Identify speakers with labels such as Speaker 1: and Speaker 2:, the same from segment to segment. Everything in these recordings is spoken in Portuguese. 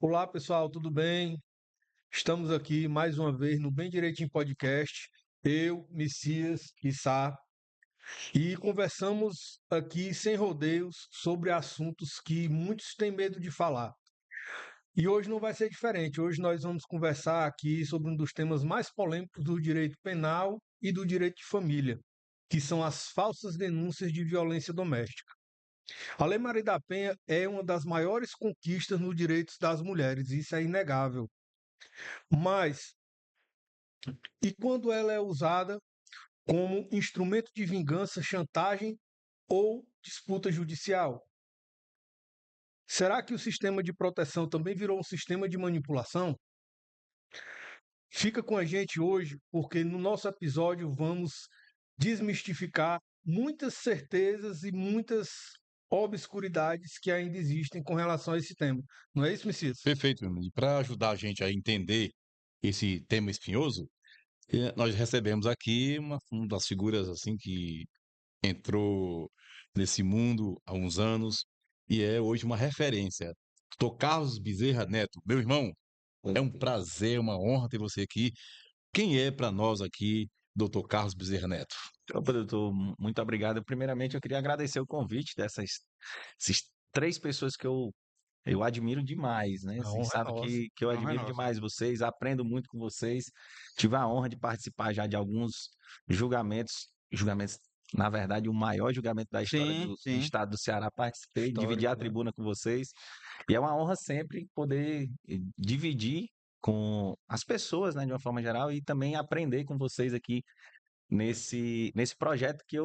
Speaker 1: Olá, pessoal, tudo bem? Estamos aqui mais uma vez no Bem Direitinho Podcast. Eu, Messias e Sá, e conversamos aqui sem rodeios sobre assuntos que muitos têm medo de falar. E hoje não vai ser diferente. Hoje nós vamos conversar aqui sobre um dos temas mais polêmicos do direito penal e do direito de família, que são as falsas denúncias de violência doméstica. A Lei Maria da Penha é uma das maiores conquistas nos direitos das mulheres, isso é inegável. Mas e quando ela é usada como instrumento de vingança, chantagem ou disputa judicial? Será que o sistema de proteção também virou um sistema de manipulação? Fica com a gente hoje, porque no nosso episódio vamos desmistificar muitas certezas e muitas obscuridades que ainda existem com relação a esse tema. Não é isso, Messias?
Speaker 2: Perfeito, e para ajudar a gente a entender esse tema espinhoso, nós recebemos aqui uma das figuras, assim, que entrou nesse mundo há uns anos e é hoje uma referência. Doutor Carlos Bezerra Neto, meu irmão, é um prazer, uma honra ter você aqui. Quem é para nós aqui, doutor Carlos Bezerra Neto?
Speaker 3: Opa, doutor, muito obrigado. Primeiramente, eu queria agradecer o convite essas três pessoas que eu admiro demais, né?
Speaker 1: A
Speaker 3: Vocês
Speaker 1: honra é
Speaker 3: sabem
Speaker 1: nossa.
Speaker 3: que eu
Speaker 1: A honra é
Speaker 3: admiro
Speaker 1: nossa.
Speaker 3: demais vocês, aprendo muito com vocês. Tive a honra de participar já de alguns julgamentos, na verdade, o maior julgamento da história
Speaker 4: Sim,
Speaker 3: do
Speaker 4: sim,
Speaker 3: estado do Ceará. Participei, dividi a
Speaker 1: Histórico, né?
Speaker 3: tribuna com vocês. E é uma honra sempre poder dividir com as pessoas, né, de uma forma geral, e também aprender com vocês aqui nesse projeto que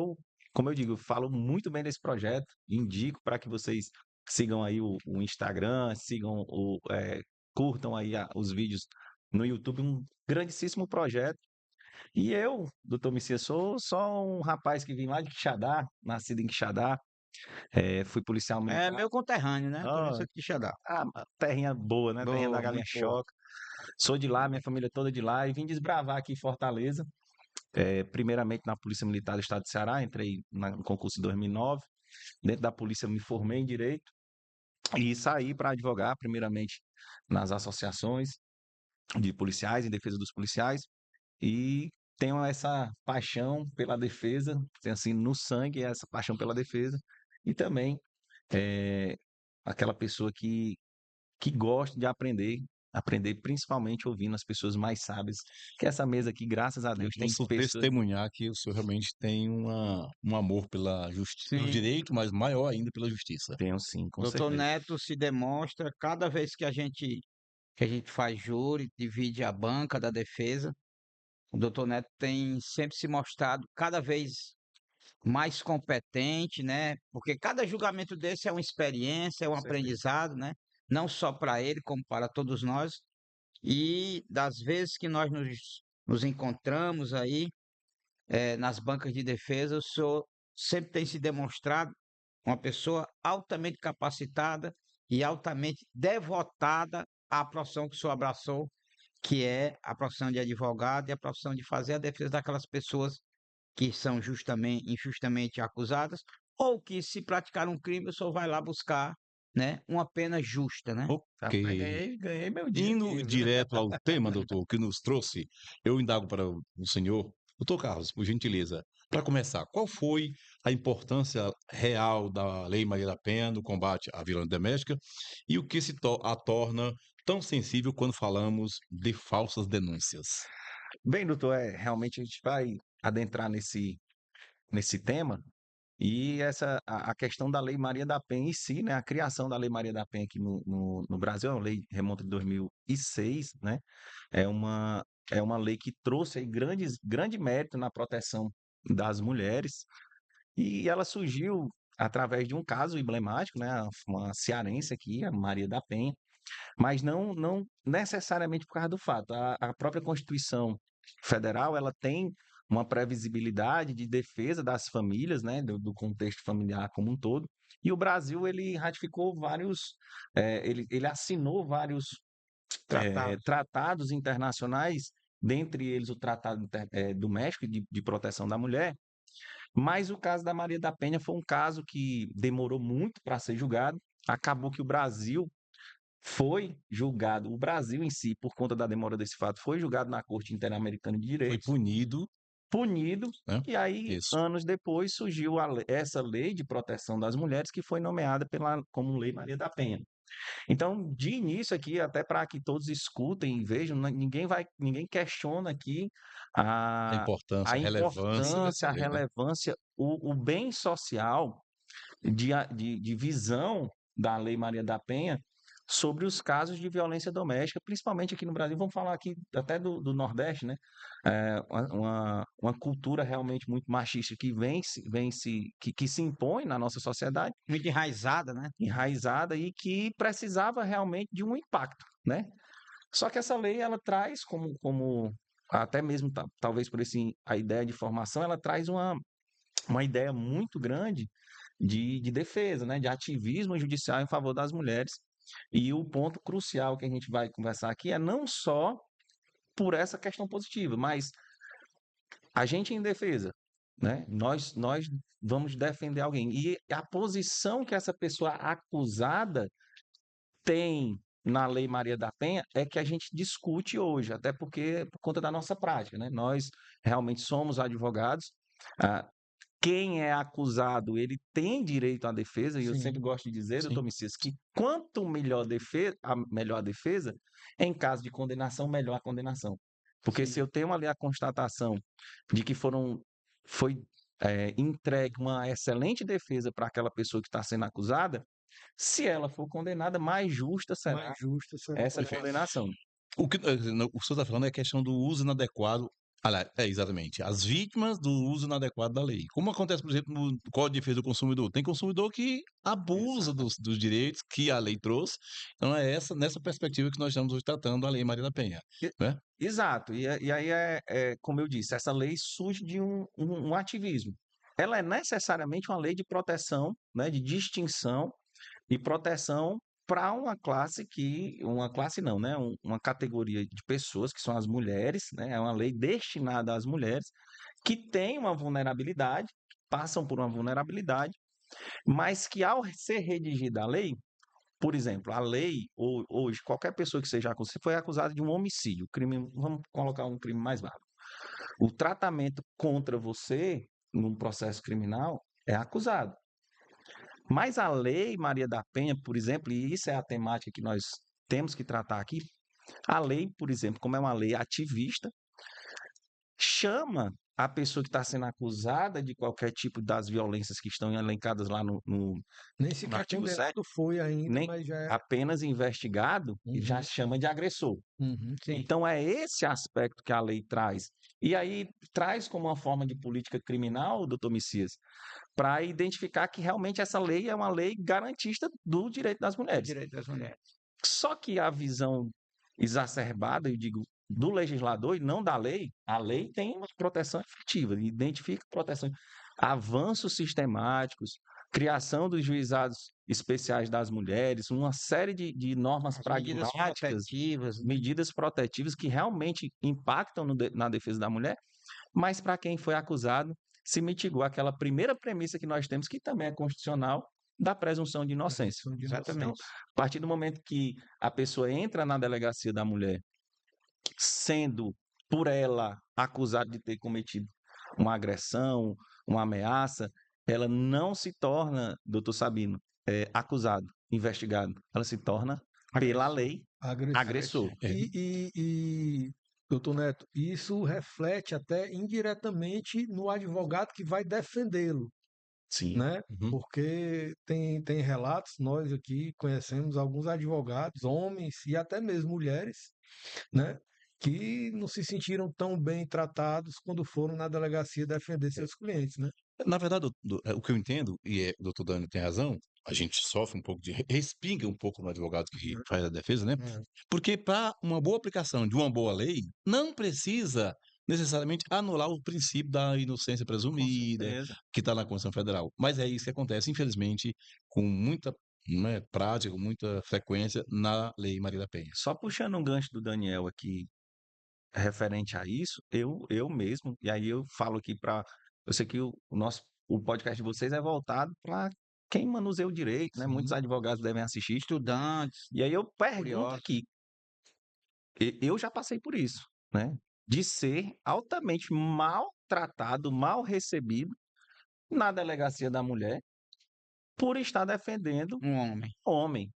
Speaker 3: como eu digo, eu falo muito bem desse projeto, indico para que vocês sigam aí o Instagram, curtam aí os vídeos no YouTube, um grandíssimo projeto. E eu, doutor Messias, sou só um rapaz que vim lá de Quixadá, nascido em Quixadá, fui policial
Speaker 4: é
Speaker 3: militar.
Speaker 4: meu conterrâneo, né? Também
Speaker 3: Ó,
Speaker 4: sou de Quixadá.
Speaker 3: terrinha boa, né? Terrinha da
Speaker 4: Boa,
Speaker 3: galinha
Speaker 4: muito boa.
Speaker 3: choca. Sou de lá, minha família toda de lá, e vim desbravar aqui em Fortaleza. Primeiramente na Polícia Militar do Estado do Ceará, entrei no concurso em 2009. Dentro da polícia me formei em Direito e saí para advogar, primeiramente nas associações de policiais, em defesa dos policiais, e tenho essa paixão pela defesa, tem assim no sangue essa paixão pela defesa, e também é, aquela pessoa que gosta de aprender principalmente ouvindo as pessoas mais sábias, que essa mesa aqui, graças a Deus, tem
Speaker 2: Posso
Speaker 3: pessoas.
Speaker 2: testemunhar que o senhor realmente tem um amor pelo
Speaker 4: Sim,
Speaker 2: direito, mas maior ainda pela justiça.
Speaker 3: Tenho sim, com
Speaker 4: doutor
Speaker 3: certeza.
Speaker 4: Neto se demonstra cada vez que a gente faz júri, divide a banca da defesa. O doutor Neto tem sempre se mostrado cada vez mais competente, né? Porque cada julgamento desse é uma experiência, é um
Speaker 3: Com certeza.
Speaker 4: aprendizado, né? Não só para ele, como para todos nós. E das vezes que nós nos encontramos aí, nas bancas de defesa, o senhor sempre tem se demonstrado uma pessoa altamente capacitada e altamente devotada à profissão que o senhor abraçou, que é a profissão de advogado e a profissão de fazer a defesa daquelas pessoas que são injustamente acusadas, ou que se praticar um crime, o senhor vai lá buscar, né, uma pena justa, né?
Speaker 2: Ok.
Speaker 3: Rapaz, ganhei meu dia
Speaker 2: Indo
Speaker 3: aqui, viu?
Speaker 2: direto ao tema, doutor, que nos trouxe, eu indago para o senhor, doutor Carlos, por gentileza, para começar, qual foi a importância real da Lei Maria da Penha no combate à violência doméstica e o que a torna tão sensível quando falamos de falsas denúncias?
Speaker 3: Bem, doutor, realmente a gente vai adentrar nesse tema. E a questão da Lei Maria da Penha em si, né? A criação da Lei Maria da Penha aqui no Brasil, é uma lei remonta de 2006, né? É uma lei que trouxe aí grande mérito na proteção das mulheres. E ela surgiu através de um caso emblemático, né? Uma cearense aqui, a Maria da Penha, mas não necessariamente por causa do fato. A própria Constituição Federal, ela tem uma previsibilidade de defesa das famílias, né, do contexto familiar como um todo. E o Brasil, ele ratificou ele assinou vários
Speaker 4: Tratados.
Speaker 3: tratados internacionais, dentre eles o Tratado do México de Proteção da Mulher. Mas o caso da Maria da Penha foi um caso que demorou muito para ser julgado. Acabou que o Brasil foi julgado, o Brasil em si, por conta da demora desse fato, foi julgado na Corte Interamericana de
Speaker 2: Foi
Speaker 3: Direitos,
Speaker 2: punido,
Speaker 3: punido,
Speaker 2: né?
Speaker 3: e aí,
Speaker 2: Isso.
Speaker 3: anos depois, surgiu essa lei de proteção das mulheres, que foi nomeada como Lei Maria da Penha. Então, de início aqui, até para que todos escutem e vejam, ninguém questiona aqui
Speaker 2: A
Speaker 3: a,
Speaker 2: importância,
Speaker 3: a
Speaker 2: a relevância dessa
Speaker 3: importância, a
Speaker 2: lei, né?
Speaker 3: relevância, o bem social de visão da Lei Maria da Penha sobre os casos de violência doméstica, principalmente aqui no Brasil. Vamos falar aqui até do Nordeste, né? Uma cultura realmente muito machista que se impõe na nossa sociedade,
Speaker 4: Muito enraizada, né?
Speaker 3: enraizada e que precisava realmente de um impacto, né? Só que essa lei ela traz como até mesmo talvez por a ideia de formação, ela traz uma ideia muito grande de defesa, né, de ativismo judicial em favor das mulheres. E o ponto crucial que a gente vai conversar aqui é não só por essa questão positiva, mas a gente em defesa, né? Nós vamos defender alguém. E a posição que essa pessoa acusada tem na Lei Maria da Penha é que a gente discute hoje, até porque por conta da nossa prática, né? Nós realmente somos advogados. ah, Quem é acusado, ele tem direito à defesa, e eu sempre
Speaker 1: Sim,
Speaker 3: gosto de dizer, doutor
Speaker 2: Sim.
Speaker 3: Messias, que quanto melhor a defesa, em caso de condenação, melhor a condenação. Porque se
Speaker 1: sim.
Speaker 3: eu tenho ali a constatação de que foi entregue uma excelente defesa para aquela pessoa que está sendo acusada, se ela for condenada, mais justa será
Speaker 1: Mais justa será a
Speaker 3: essa
Speaker 2: Perfeito.
Speaker 1: condenação.
Speaker 3: condenação.
Speaker 2: O que o senhor está falando é a questão do uso inadequado. Aliás, exatamente. As vítimas do uso inadequado da lei. Como acontece, por exemplo, no Código de Defesa do Consumidor? Tem consumidor que abusa dos direitos que a lei trouxe. Então, é nessa perspectiva que nós estamos hoje tratando a Lei Maria da Penha.
Speaker 3: E-
Speaker 2: Né?
Speaker 3: Exato. E aí como eu disse, essa lei surge de um ativismo. Ela é necessariamente uma lei de proteção, né, de distinção e proteção para uma classe não, né, uma categoria de pessoas que são as mulheres, né, é uma lei destinada às mulheres que têm uma vulnerabilidade, passam por uma vulnerabilidade, mas que ao ser redigida a lei, por exemplo, a lei, hoje, qualquer pessoa que seja acusada, foi acusada de um homicídio, vamos colocar um crime mais vago. O tratamento contra você, num processo criminal, é acusado. Mas a lei Maria da Penha, por exemplo, e isso é a temática que nós temos que tratar aqui, a lei, por exemplo, como é uma lei ativista, chama a pessoa que está sendo acusada de qualquer tipo das violências que estão elencadas lá
Speaker 1: Nem
Speaker 3: no
Speaker 1: sequer
Speaker 3: artigo 7,
Speaker 1: condenado foi ainda,
Speaker 3: nem
Speaker 1: mas já é.
Speaker 3: apenas investigado, e já
Speaker 1: Uhum,
Speaker 3: chama de agressor.
Speaker 4: Sim.
Speaker 3: Então, é esse aspecto que a lei traz. E aí traz como uma forma de política criminal, doutor Messias, para identificar que realmente essa lei é uma lei garantista do direito das
Speaker 4: Do
Speaker 3: mulheres.
Speaker 4: direito das mulheres.
Speaker 3: Só que a visão exacerbada, eu digo, do legislador e não da lei, a lei tem uma proteção efetiva, identifica proteção, avanços sistemáticos, criação dos juizados especiais das mulheres, uma série de normas
Speaker 4: As medidas
Speaker 3: pragmáticas,
Speaker 4: protetivas, né?
Speaker 3: medidas protetivas que realmente impactam na defesa da mulher, mas para quem foi acusado, se mitigou aquela primeira premissa que nós temos, que também é constitucional, da presunção de inocência.
Speaker 1: presunção de
Speaker 4: Exatamente.
Speaker 3: Então,
Speaker 1: inocência.
Speaker 3: a partir do momento que a pessoa entra na delegacia da mulher, sendo por ela acusada de ter cometido uma agressão, uma ameaça, ela não se torna, doutor Sabino, acusado, investigado. Ela se torna, pela
Speaker 4: Agressor.
Speaker 3: lei,
Speaker 1: Agressor.
Speaker 3: agressor.
Speaker 2: É,
Speaker 1: Doutor Neto, isso reflete até indiretamente no advogado que vai defendê-lo,
Speaker 3: Sim.
Speaker 1: né?
Speaker 2: uhum.
Speaker 1: Porque tem relatos, nós aqui conhecemos alguns advogados, homens e até mesmo mulheres, né? Que não se sentiram tão bem tratados quando foram na delegacia defender seus clientes, né?
Speaker 2: Na verdade, o que eu entendo, e o doutor Dani tem razão, a gente sofre um pouco respinga um pouco no advogado que
Speaker 1: Uhum.
Speaker 2: faz a defesa, né?
Speaker 1: É.
Speaker 2: Porque para uma boa aplicação de uma boa lei, não precisa necessariamente anular o princípio da inocência
Speaker 3: Com
Speaker 2: presumida,
Speaker 3: certeza.
Speaker 2: que está na Constituição Federal. Mas é isso que acontece, infelizmente, com muita, né, prática, com muita frequência na Lei Maria da Penha.
Speaker 3: Só puxando um gancho do Daniel aqui, referente a isso, eu mesmo, e aí eu falo aqui para. Eu sei que o podcast de vocês é voltado para quem manuseia o direito, né? Muitos
Speaker 1: Sim.
Speaker 3: advogados devem assistir.
Speaker 4: Estudantes,
Speaker 3: E aí eu pergunto
Speaker 4: curiosos.
Speaker 3: aqui, eu já passei por isso, né? De ser altamente maltratado, mal recebido na delegacia da mulher por estar defendendo
Speaker 4: Um homem.
Speaker 3: homem.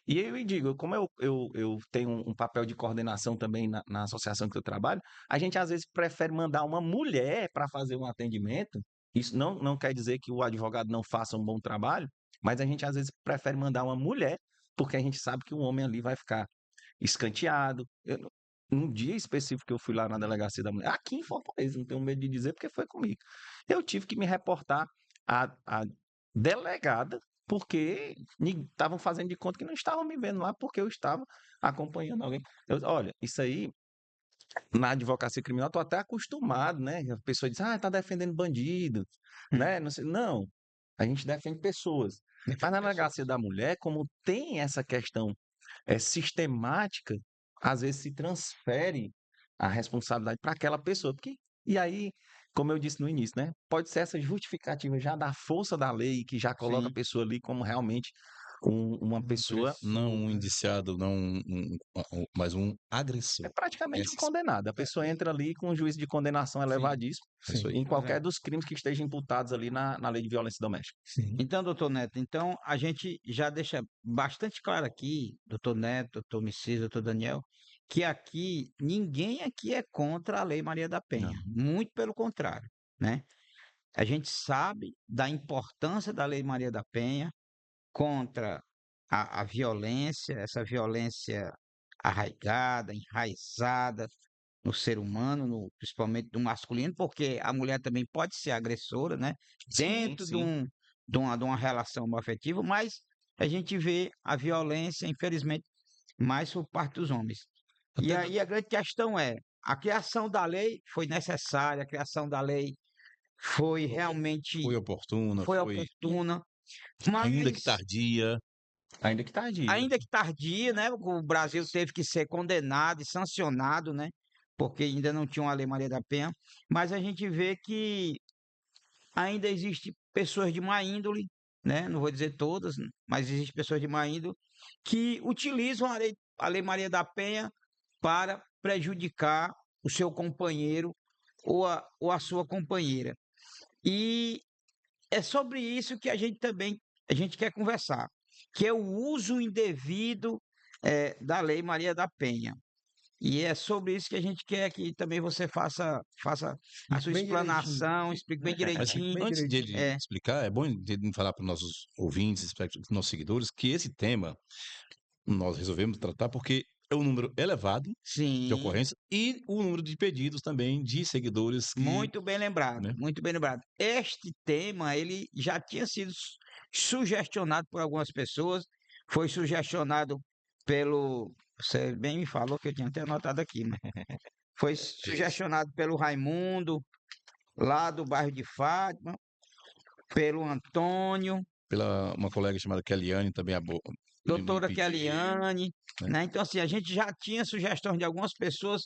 Speaker 3: E eu digo, como eu tenho um papel de coordenação também na associação que eu trabalho, a gente às vezes prefere mandar uma mulher para fazer um atendimento. Isso não quer dizer que o advogado não faça um bom trabalho, mas a gente às vezes prefere mandar uma mulher, porque a gente sabe que o homem ali vai ficar escanteado. Um dia específico que eu fui lá na delegacia da mulher, aqui em Fortaleza, não tenho medo de dizer porque foi comigo. Eu tive que me reportar à delegada porque estavam fazendo de conta que não estavam me vendo lá porque eu estava acompanhando alguém. Olha, isso aí, na advocacia criminal, estou até acostumado, né? A pessoa diz, tá defendendo bandido, né? Não sei. Não, a gente defende pessoas. Mas na delegacia da mulher, como tem essa questão sistemática, às vezes se transfere a responsabilidade para aquela pessoa. E aí, como eu disse no início, né? Pode ser essa justificativa já da força da lei, que já coloca a
Speaker 4: Sim.
Speaker 3: pessoa ali como realmente uma pessoa.
Speaker 2: Não um
Speaker 1: né?
Speaker 2: indiciado, não mas um
Speaker 3: É
Speaker 2: agressor.
Speaker 3: praticamente um
Speaker 2: Essa
Speaker 3: condenado. A pessoa entra ali com um juízo de condenação elevadíssimo
Speaker 2: isso
Speaker 1: Sim.
Speaker 2: aí.
Speaker 3: em qualquer dos crimes que estejam imputados ali na lei de violência doméstica.
Speaker 1: Sim.
Speaker 4: Então, doutor Neto, então a gente já deixa bastante claro aqui, doutor Neto, doutor Messias, doutor Daniel, que aqui ninguém aqui é contra a Lei Maria da
Speaker 3: Não.
Speaker 4: Penha, muito pelo contrário, né? A gente sabe da importância da Lei Maria da Penha contra a violência, essa violência arraigada, enraizada no ser humano, principalmente do masculino, porque a mulher também pode ser agressora, né?
Speaker 3: Sim,
Speaker 4: Dentro
Speaker 3: sim.
Speaker 4: de uma relação afetiva, mas a gente vê a violência, infelizmente, mais por parte dos homens. E
Speaker 1: Até
Speaker 4: aí a grande questão é, a criação da lei foi necessária, a criação da lei foi realmente
Speaker 2: Foi oportuna,
Speaker 4: foi
Speaker 2: foi
Speaker 4: oportuna,
Speaker 2: ainda que
Speaker 4: mas
Speaker 2: tardia.
Speaker 3: Ainda que tardia.
Speaker 4: ainda que tardia, né? O Brasil teve que ser condenado e sancionado, né? Porque ainda não tinha uma Lei Maria da Penha. Mas a gente vê que ainda existe pessoas de má índole, né? Não vou dizer todas, mas existem pessoas de má índole que utilizam a Lei Maria da Penha para prejudicar o seu companheiro ou a sua companheira. E é sobre isso que a gente quer conversar, que é o uso indevido da Lei Maria da Penha. E é sobre isso que a gente quer que também você faça a
Speaker 1: explique
Speaker 4: sua
Speaker 1: bem direitinho.
Speaker 4: explanação, explique bem
Speaker 2: Mas
Speaker 1: Explique
Speaker 4: direitinho.
Speaker 1: bem
Speaker 2: antes de
Speaker 1: direitinho.
Speaker 2: ele
Speaker 4: É,
Speaker 2: explicar, é bom ele falar para os nossos ouvintes, para os nossos seguidores, que esse tema nós resolvemos tratar porque é um número elevado de
Speaker 4: sim,
Speaker 2: ocorrências e o número de pedidos também de seguidores que,
Speaker 4: muito bem lembrado,
Speaker 2: né?
Speaker 4: muito bem lembrado. Este tema, ele já tinha sido sugestionado por algumas pessoas, foi sugestionado pelo, você bem me falou que eu tinha até anotado aqui, mas foi
Speaker 2: Isso.
Speaker 4: sugestionado pelo Raimundo, lá do bairro de Fátima, pelo Antônio,
Speaker 2: Pela uma colega chamada Kellyanne também me
Speaker 4: doutora
Speaker 2: pediu,
Speaker 4: Kelliane,
Speaker 2: né?
Speaker 4: né? Então, assim, a gente já tinha sugestões de algumas pessoas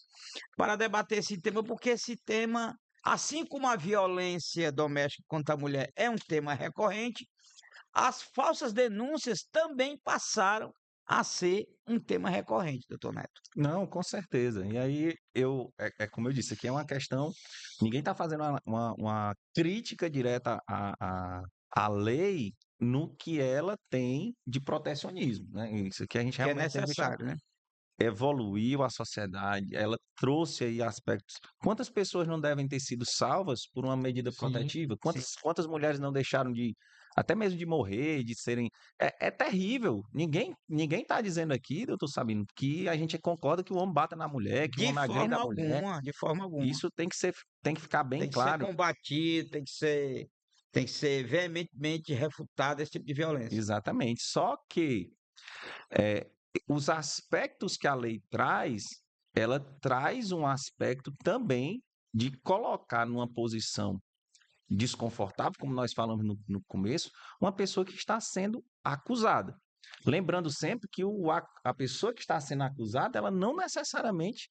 Speaker 4: para debater esse tema, porque esse tema, assim como a violência doméstica contra a mulher é um tema recorrente, as falsas denúncias também passaram a ser um tema recorrente, doutor Neto.
Speaker 3: Não, com certeza. E aí, é como eu disse, aqui é uma questão. Ninguém está fazendo uma crítica direta à lei no que ela tem de protecionismo, né? Isso aqui a gente
Speaker 4: Que é
Speaker 3: realmente tem que deixar.
Speaker 4: necessário, né?
Speaker 3: Evoluiu a sociedade, ela trouxe aí aspectos. Quantas pessoas não devem ter sido salvas por uma medida
Speaker 1: Sim.
Speaker 3: protetiva?
Speaker 4: Sim.
Speaker 3: Quantas mulheres não deixaram até mesmo de morrer, de serem. É terrível. Ninguém está dizendo aqui, doutor Sabino, que a gente concorda que o homem bata na mulher, que o
Speaker 4: De
Speaker 3: homem agrida
Speaker 4: forma
Speaker 3: a mulher.
Speaker 4: alguma, de forma alguma.
Speaker 3: Isso tem que ficar bem
Speaker 4: Tem que ser
Speaker 3: claro.
Speaker 4: combatido, tem que ser veementemente refutado esse tipo de violência.
Speaker 3: Exatamente. Só que eh, os aspectos que a lei traz, ela traz um aspecto também de colocar numa posição desconfortável, como nós falamos no começo, uma pessoa que está sendo acusada. Lembrando sempre que a pessoa que está sendo acusada, ela não necessariamente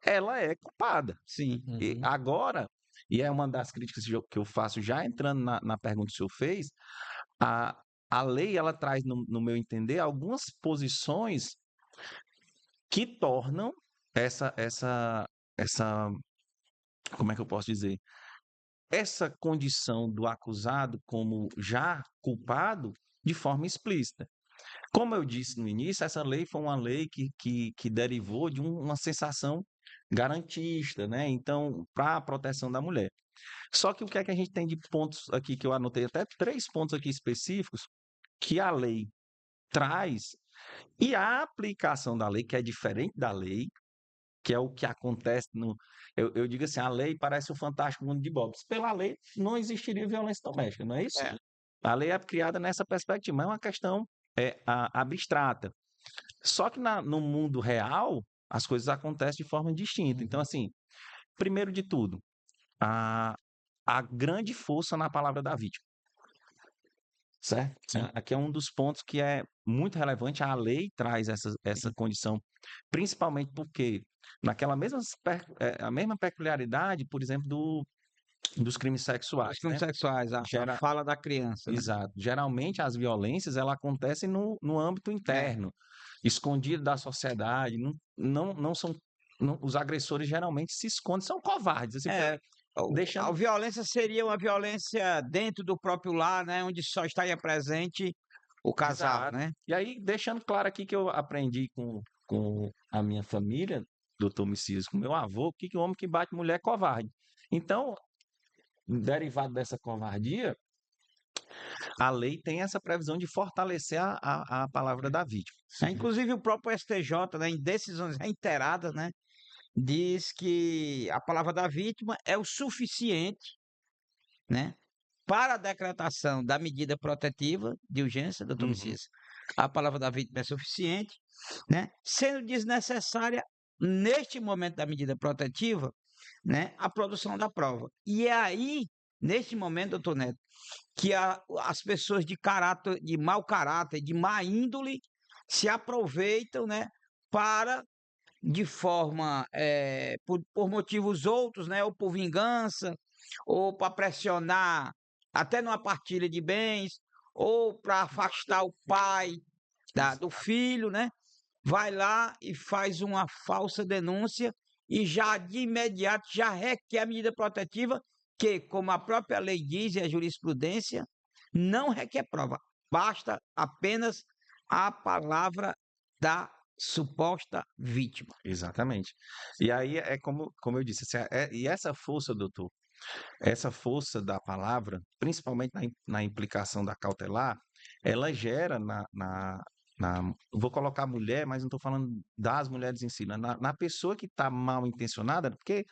Speaker 3: ela é culpada.
Speaker 4: Sim.
Speaker 3: E
Speaker 1: Uhum.
Speaker 3: agora, e é uma das críticas que eu faço já entrando na pergunta que o senhor fez, a, a lei ela traz, no meu entender, algumas posições que tornam essa, como é que eu posso dizer? Essa condição do acusado como já culpado de forma explícita. Como eu disse no início, essa lei foi uma lei que derivou de uma sensação garantista, né? Então, para a proteção da mulher. Só que o que é que a gente tem de pontos aqui, que eu anotei até 3 pontos aqui específicos, que a lei traz, e a aplicação da lei, que é diferente da lei, que é o que acontece no. Eu digo assim, a lei parece o fantástico mundo de Bob. Pela lei, não existiria violência doméstica, não é isso?
Speaker 4: É.
Speaker 3: A lei é criada nessa perspectiva, mas é uma questão abstrata. Só que no mundo real, as coisas acontecem de forma distinta. Então, assim, primeiro de tudo, a grande força na palavra da vítima. Certo?
Speaker 2: Sim.
Speaker 3: Aqui é um dos pontos que é muito relevante. A lei traz essa condição, principalmente porque naquela a mesma peculiaridade, por exemplo, dos crimes
Speaker 4: Os
Speaker 3: sexuais,
Speaker 4: crimes
Speaker 3: né?
Speaker 4: sexuais, a
Speaker 3: Gera-
Speaker 4: fala da criança, né?
Speaker 3: Exato. Geralmente as violências ela acontecem no âmbito interno, escondido da sociedade. Não são. Os agressores geralmente se escondem, são covardes. Assim,
Speaker 4: É,
Speaker 3: deixando.
Speaker 4: a violência seria uma violência dentro do próprio lar, né? Onde só estaria presente o casal,
Speaker 3: Exato.
Speaker 4: né?
Speaker 3: E aí, deixando claro aqui que eu aprendi com a minha família, doutor Messias, com meu avô, que o homem que bate mulher é covarde. Então, derivado dessa covardia, a lei tem essa previsão de fortalecer a palavra da vítima.
Speaker 4: Inclusive o próprio STJ, né, em decisões reiteradas, né, diz que a palavra da vítima é o suficiente, né, para a decretação da medida protetiva de urgência, doutor
Speaker 3: Uhum.
Speaker 4: Messias. A palavra da vítima é suficiente, né, sendo desnecessária neste momento da medida protetiva, né, a produção da prova. E é aí, neste momento, doutor Neto, que as pessoas de mau caráter, de má índole, se aproveitam, né, para, de forma, por motivos outros, né, ou por vingança, ou para pressionar até numa partilha de bens, ou para afastar o pai do filho, né, vai lá e faz uma falsa denúncia e já de imediato já requer a medida protetiva que, como a própria lei diz e a jurisprudência, não requer prova, basta apenas a palavra da suposta vítima.
Speaker 3: Exatamente. E aí é como eu disse, assim, e essa força, doutor, essa força da palavra, principalmente na implicação da cautelar, ela gera vou colocar mulher, mas não estou falando das mulheres em si, né? Na pessoa que está mal intencionada, porque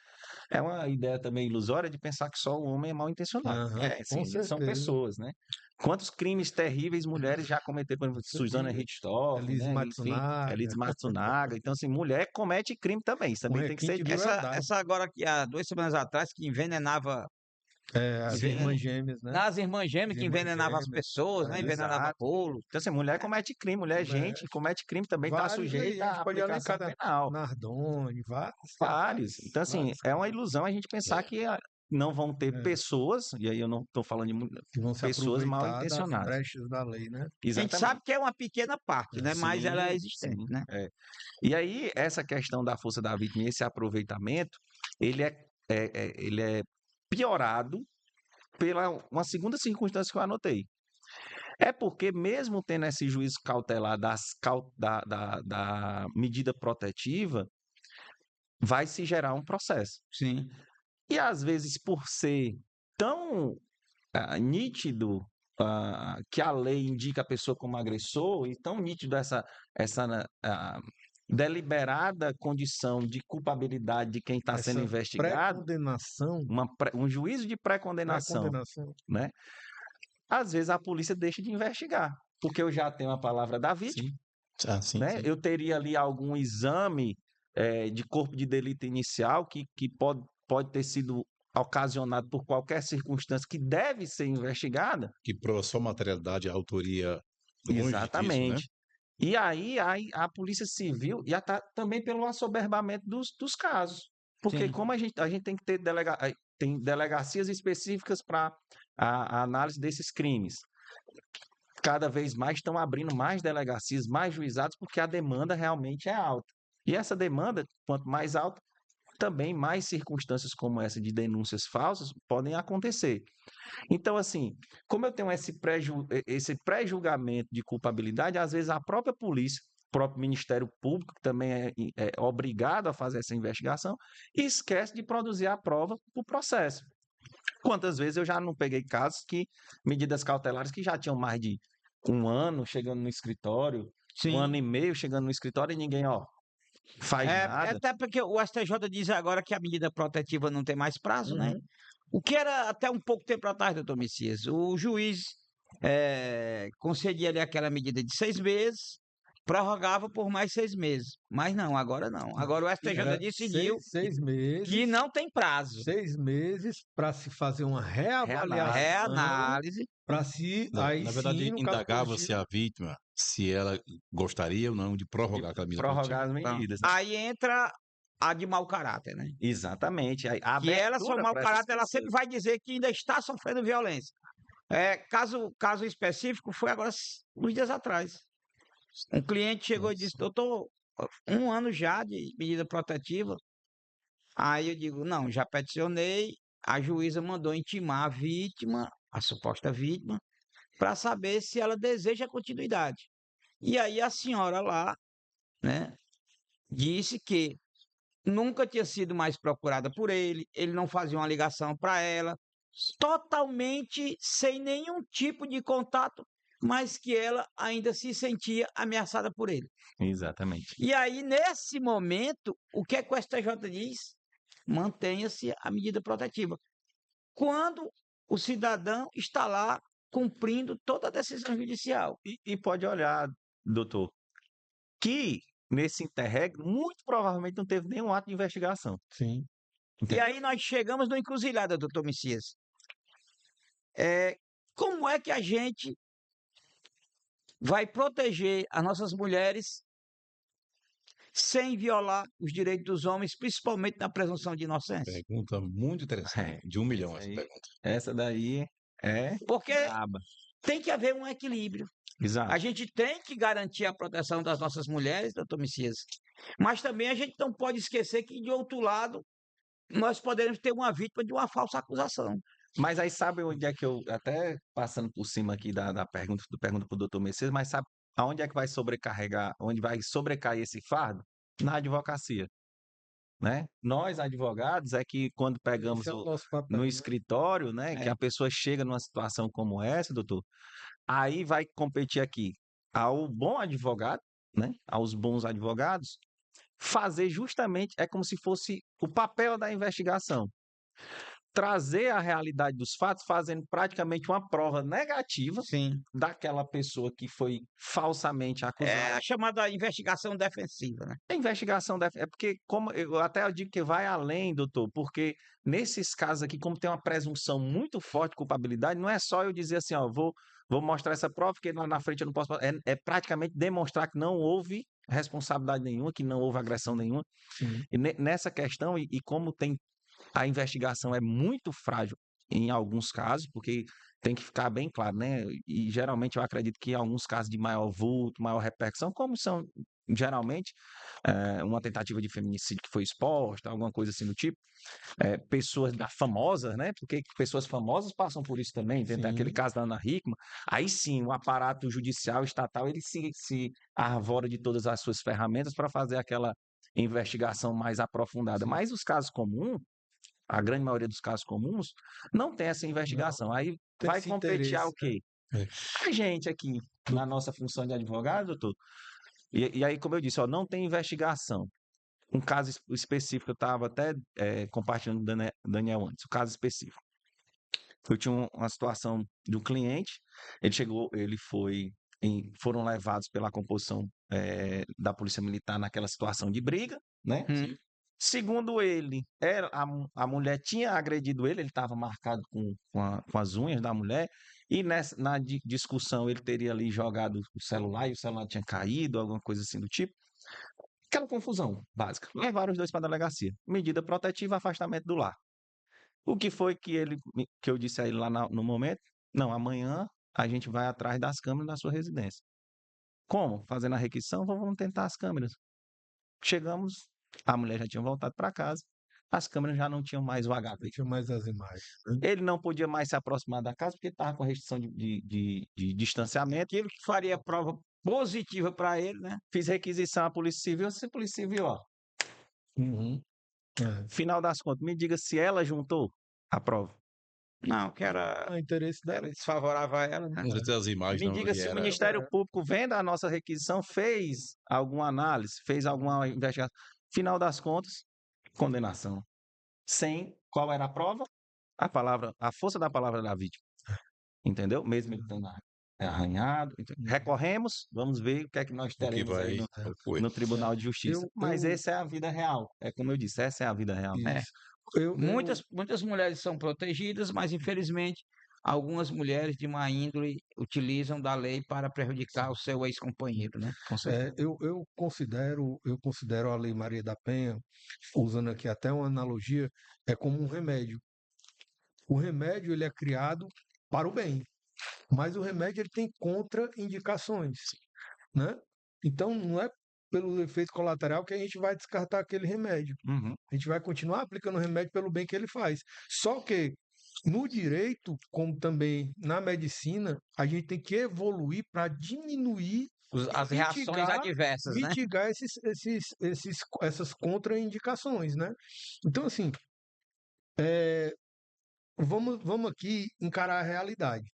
Speaker 3: é uma ideia também ilusória de pensar que só o homem é mal intencionado.
Speaker 1: Aham, com
Speaker 3: Sim, são
Speaker 1: certeza.
Speaker 3: pessoas, né? Quantos crimes terríveis mulheres já cometeram, por exemplo, Suzana
Speaker 1: E
Speaker 3: Richthofen,
Speaker 1: Elise
Speaker 3: né? Enfim,
Speaker 1: Matsunaga,
Speaker 3: Elise Matsunaga. Então, assim, mulher comete crime também. Isso
Speaker 1: com
Speaker 3: também tem que ser
Speaker 1: requinte de
Speaker 3: dito.
Speaker 1: crueldade.
Speaker 4: Essa agora que há 2 semanas atrás, que envenenava
Speaker 1: As
Speaker 4: Enven-
Speaker 1: irmãs gêmeas, né?
Speaker 4: as irmãs gêmeas,
Speaker 1: As
Speaker 4: que
Speaker 1: irmãs
Speaker 4: envenenava as
Speaker 1: gêmeas.
Speaker 4: pessoas, né? Envenenava
Speaker 3: Exato.
Speaker 4: bolo.
Speaker 3: Então, assim, mulher comete crime, mulher,
Speaker 1: É,
Speaker 3: gente, comete crime também, está
Speaker 1: vários aí,
Speaker 3: sujeita
Speaker 1: a gente
Speaker 3: à
Speaker 1: pode
Speaker 3: aplicação
Speaker 1: elencar
Speaker 3: penal.
Speaker 1: Nardone, vários,
Speaker 3: Vários. Então, assim,
Speaker 1: vários
Speaker 3: é uma
Speaker 1: casos
Speaker 3: ilusão a gente pensar que não vão ter
Speaker 1: é,
Speaker 3: pessoas, e aí eu não estou falando de
Speaker 1: que vão se
Speaker 3: pessoas mal
Speaker 1: aproveitar das
Speaker 3: intencionadas.
Speaker 1: brechas da lei, né?
Speaker 4: A gente
Speaker 3: Exatamente.
Speaker 4: sabe que é uma pequena parte, né? Mas ela é
Speaker 3: Sim,
Speaker 4: existente,
Speaker 3: sim,
Speaker 4: né?
Speaker 3: E aí, essa questão da força da vítima e esse aproveitamento, ele é piorado pela uma segunda circunstância que eu anotei. É porque, mesmo tendo esse juízo cautelar da medida protetiva, vai se gerar um processo.
Speaker 4: Sim.
Speaker 3: E, às vezes, por ser tão nítido que a lei indica a pessoa como agressor, e tão nítido essa deliberada condição de culpabilidade de quem está sendo
Speaker 1: Essa
Speaker 3: investigado,
Speaker 1: pré-condenação,
Speaker 3: um juízo de pré-condenação, né? Às vezes a polícia deixa de investigar, porque eu já tenho a palavra da vítima,
Speaker 2: Sim.
Speaker 3: né?
Speaker 2: Sim.
Speaker 3: Eu teria ali algum exame de corpo de delito inicial que pode ter sido ocasionado por qualquer circunstância que deve ser investigada.
Speaker 2: Que prova só materialidade, a autoria, longe disso, né?
Speaker 3: Exatamente. E aí a Polícia Civil, e também pelo assoberbamento dos casos. Porque
Speaker 4: Sim.
Speaker 3: como a gente tem que ter tem delegacias específicas para a análise desses crimes. cada vez mais estão abrindo mais delegacias, mais juizados, porque a demanda realmente é alta. E essa demanda, quanto mais alta, também mais circunstâncias como essa de denúncias falsas podem acontecer. Então, assim, como eu tenho esse pré-julgamento de culpabilidade, às vezes a própria polícia, o próprio Ministério Público, que também é obrigado a fazer essa investigação, e esquece de produzir a prova para o processo. Quantas vezes eu já não peguei casos que medidas cautelares que já tinham mais de 1 ano chegando no escritório, 1 ano e meio chegando no escritório e ninguém, faz nada.
Speaker 4: Até porque o STJ diz agora que a medida protetiva não tem mais prazo, né?
Speaker 3: Uhum.
Speaker 4: O que era até um pouco tempo atrás, doutor Messias. O juiz concedia ali aquela medida de 6 meses, prorrogava por mais 6 meses. Mas não, agora não. Agora o STJ
Speaker 1: Era
Speaker 4: decidiu
Speaker 1: seis meses.
Speaker 4: que não tem prazo.
Speaker 1: 6 meses para se fazer uma reavaliação,
Speaker 4: Reanálise.
Speaker 1: para se
Speaker 2: Não,
Speaker 1: aí
Speaker 2: na verdade,
Speaker 1: sim, no caso
Speaker 2: indagava-se
Speaker 1: positivo,
Speaker 2: a vítima se ela gostaria ou não de prorrogar aquela medida
Speaker 3: Prorrogar
Speaker 2: protetiva.
Speaker 3: as medidas.
Speaker 4: Aí entra a de mau caráter, né?
Speaker 3: Exatamente. A
Speaker 4: Que ela, se for
Speaker 3: abertura
Speaker 4: mau
Speaker 3: para essas
Speaker 4: caráter, ela
Speaker 3: pessoas.
Speaker 4: sempre vai dizer que ainda está sofrendo violência. Caso específico foi agora uns dias atrás. Um cliente chegou e disse: doutor, 1 ano já de medida protetiva. Aí eu digo: não, já peticionei. A juíza mandou intimar a vítima, a suposta vítima, para saber se ela deseja continuidade. E aí a senhora lá, né, disse que nunca tinha sido mais procurada por ele não fazia uma ligação para ela, totalmente sem nenhum tipo de contato, mas que ela ainda se sentia ameaçada por ele.
Speaker 3: Exatamente.
Speaker 4: E aí, nesse momento, o que é que o STJ diz? Mantenha-se a medida protetiva. Quando o cidadão está lá cumprindo toda a decisão judicial.
Speaker 3: E pode olhar, doutor, que nesse interregno, muito provavelmente não teve nenhum ato de investigação.
Speaker 1: sim.
Speaker 4: E aí nós chegamos no encruzilhada, doutor Messias. Como é que a gente vai proteger as nossas mulheres sem violar os direitos dos homens, principalmente na presunção de inocência?
Speaker 2: Pergunta muito interessante. De 1 milhão essa
Speaker 3: aí-
Speaker 2: pergunta.
Speaker 3: Essa daí é
Speaker 4: Porque
Speaker 3: braba.
Speaker 4: tem que haver um equilíbrio.
Speaker 3: Exato.
Speaker 4: A gente tem que garantir a proteção das nossas mulheres, doutor Messias, mas também a gente não pode esquecer que, de outro lado, nós poderemos ter uma vítima de uma falsa acusação.
Speaker 3: Mas aí sabe onde é que eu, até passando por cima aqui da pergunta para o doutor Messias, mas sabe aonde é que vai sobrecarregar, onde vai sobrecair esse fardo? Na advocacia, né? Nós, advogados, é que quando pegamos
Speaker 1: Esse é o nosso
Speaker 3: no
Speaker 1: papel, né?
Speaker 3: escritório, né, que
Speaker 4: É.
Speaker 3: a pessoa chega numa situação como essa, doutor, aí vai competir aqui ao bom advogado, né, aos bons advogados, fazer justamente, é como se fosse o papel da investigação. Trazer a realidade dos fatos, fazendo praticamente uma prova negativa
Speaker 4: Sim.
Speaker 3: daquela pessoa que foi falsamente
Speaker 4: É
Speaker 3: acusada.
Speaker 4: a chamada investigação defensiva, né?
Speaker 3: A investigação é porque, como eu até digo que vai além, doutor, porque nesses casos aqui, como tem uma presunção muito forte de culpabilidade, não é só eu dizer assim, vou mostrar essa prova, porque lá na frente eu não posso. É praticamente demonstrar que não houve responsabilidade nenhuma, que não houve agressão nenhuma.
Speaker 1: Sim.
Speaker 3: E nessa questão, e como tem a investigação é muito frágil em alguns casos, porque tem que ficar bem claro, né? E geralmente eu acredito que em alguns casos de maior vulto, maior repercussão, como são geralmente uma tentativa de feminicídio que foi exposta, alguma coisa assim do tipo, pessoas famosas, né? Porque pessoas famosas passam por isso também. Tem aquele
Speaker 1: Sim.
Speaker 3: caso da Ana Hickman. Aí sim, o aparato judicial estatal ele se arvora de todas as suas ferramentas para fazer aquela investigação mais aprofundada.
Speaker 1: Sim.
Speaker 3: Mas os casos comuns, a grande maioria dos casos comuns, não tem essa investigação. Aí
Speaker 1: tem
Speaker 3: vai
Speaker 1: esse
Speaker 3: competir ao
Speaker 1: interesse,
Speaker 3: quê? A gente aqui, na nossa função de advogado, doutor. E aí, como eu disse, não tem investigação. Um caso específico, eu estava até compartilhando com o Daniel antes, o caso específico. Eu tinha uma situação de um cliente, foram levados pela composição da Polícia Militar naquela situação de briga, né?
Speaker 4: Hum.
Speaker 3: Segundo ele, a mulher tinha agredido ele estava marcado com as unhas da mulher, e na discussão ele teria ali jogado o celular e o celular tinha caído, alguma coisa assim do tipo. Aquela confusão básica. Levaram os dois para a delegacia. Medida protetiva, afastamento do lar. O que foi que eu disse a ele lá no momento? Não, amanhã a gente vai atrás das câmeras da sua residência. Como? Fazendo a requisição, vamos tentar as câmeras. Chegamos, a mulher já tinha voltado para casa, as câmeras já não tinham mais o HD.
Speaker 1: Deixa mais as imagens. Né?
Speaker 3: Ele não podia mais se aproximar da casa porque estava com restrição de distanciamento.
Speaker 4: Aquilo que faria prova positiva para ele, né?
Speaker 3: Fiz requisição à Polícia Civil, a Polícia Civil, ó.
Speaker 1: Uhum. É.
Speaker 3: Final das contas, me diga se ela juntou a prova.
Speaker 4: Não, que era,
Speaker 1: O interesse dela.
Speaker 4: era desfavorável a ela, né?
Speaker 2: Com certeza as imagens
Speaker 3: Me
Speaker 2: não
Speaker 3: diga se o
Speaker 2: vieram.
Speaker 3: Ministério Público, vendo a nossa requisição, fez alguma análise, fez alguma investigação. Final das contas, condenação. Sem qual era a prova? A força da palavra da vítima. Entendeu? Mesmo ele estando arranhado. Recorremos, vamos ver o que é que nós
Speaker 2: O que
Speaker 3: teremos aí
Speaker 2: vai. Foi.
Speaker 3: no Tribunal de Justiça. Mas
Speaker 1: eu-
Speaker 3: essa é a vida real. É como eu disse, essa é a vida real.
Speaker 4: É.
Speaker 1: Isso. Eu-
Speaker 4: Muitas mulheres são protegidas, mas infelizmente algumas mulheres de má índole utilizam da lei para prejudicar o seu ex-companheiro, né? Com certeza.
Speaker 1: eu considero a Lei Maria da Penha, usando aqui até uma analogia, é como um remédio. O remédio ele é criado para o bem, mas o remédio ele tem contraindicações, né? Então não é pelo efeito colateral que a gente vai descartar aquele remédio.
Speaker 3: Uhum.
Speaker 1: A gente vai continuar aplicando o remédio pelo bem que ele faz. Só que no direito, como também na medicina, a gente tem que evoluir para diminuir
Speaker 4: As reações
Speaker 1: mitigar-
Speaker 4: adversas, né?
Speaker 1: mitigar essas contraindicações, né? Então, assim, vamos aqui encarar a realidade,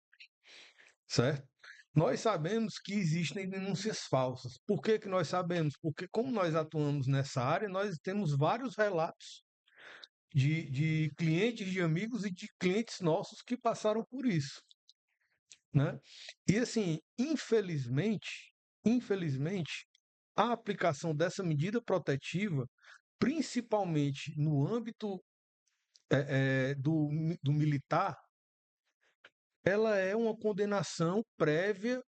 Speaker 1: certo? Nós sabemos que existem denúncias falsas. Por que que nós sabemos? Porque como nós atuamos nessa área, nós temos vários relatos de clientes, de amigos e de clientes nossos que passaram por isso, né? E assim, infelizmente, a aplicação dessa medida protetiva, principalmente no âmbito do militar, ela é uma condenação prévia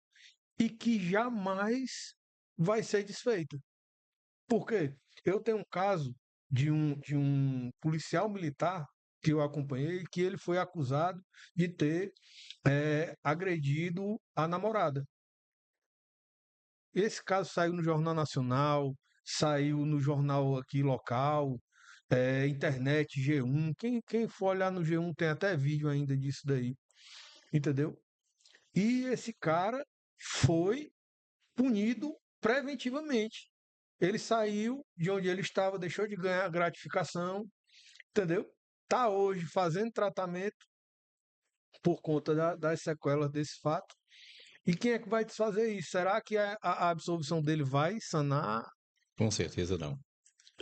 Speaker 1: e que jamais vai ser desfeita. Por quê? Eu tenho um caso de um policial militar que eu acompanhei, que ele foi acusado de ter agredido a namorada. Esse caso saiu no Jornal Nacional, saiu no jornal aqui local, internet, G1. Quem for olhar no G1 tem até vídeo ainda disso daí. Entendeu? E esse cara foi punido preventivamente. Ele saiu de onde ele estava, deixou de ganhar gratificação, entendeu? Está hoje fazendo tratamento por conta das sequelas desse fato. E quem é que vai desfazer isso? Será que a absolvição dele vai sanar?
Speaker 2: Com certeza não.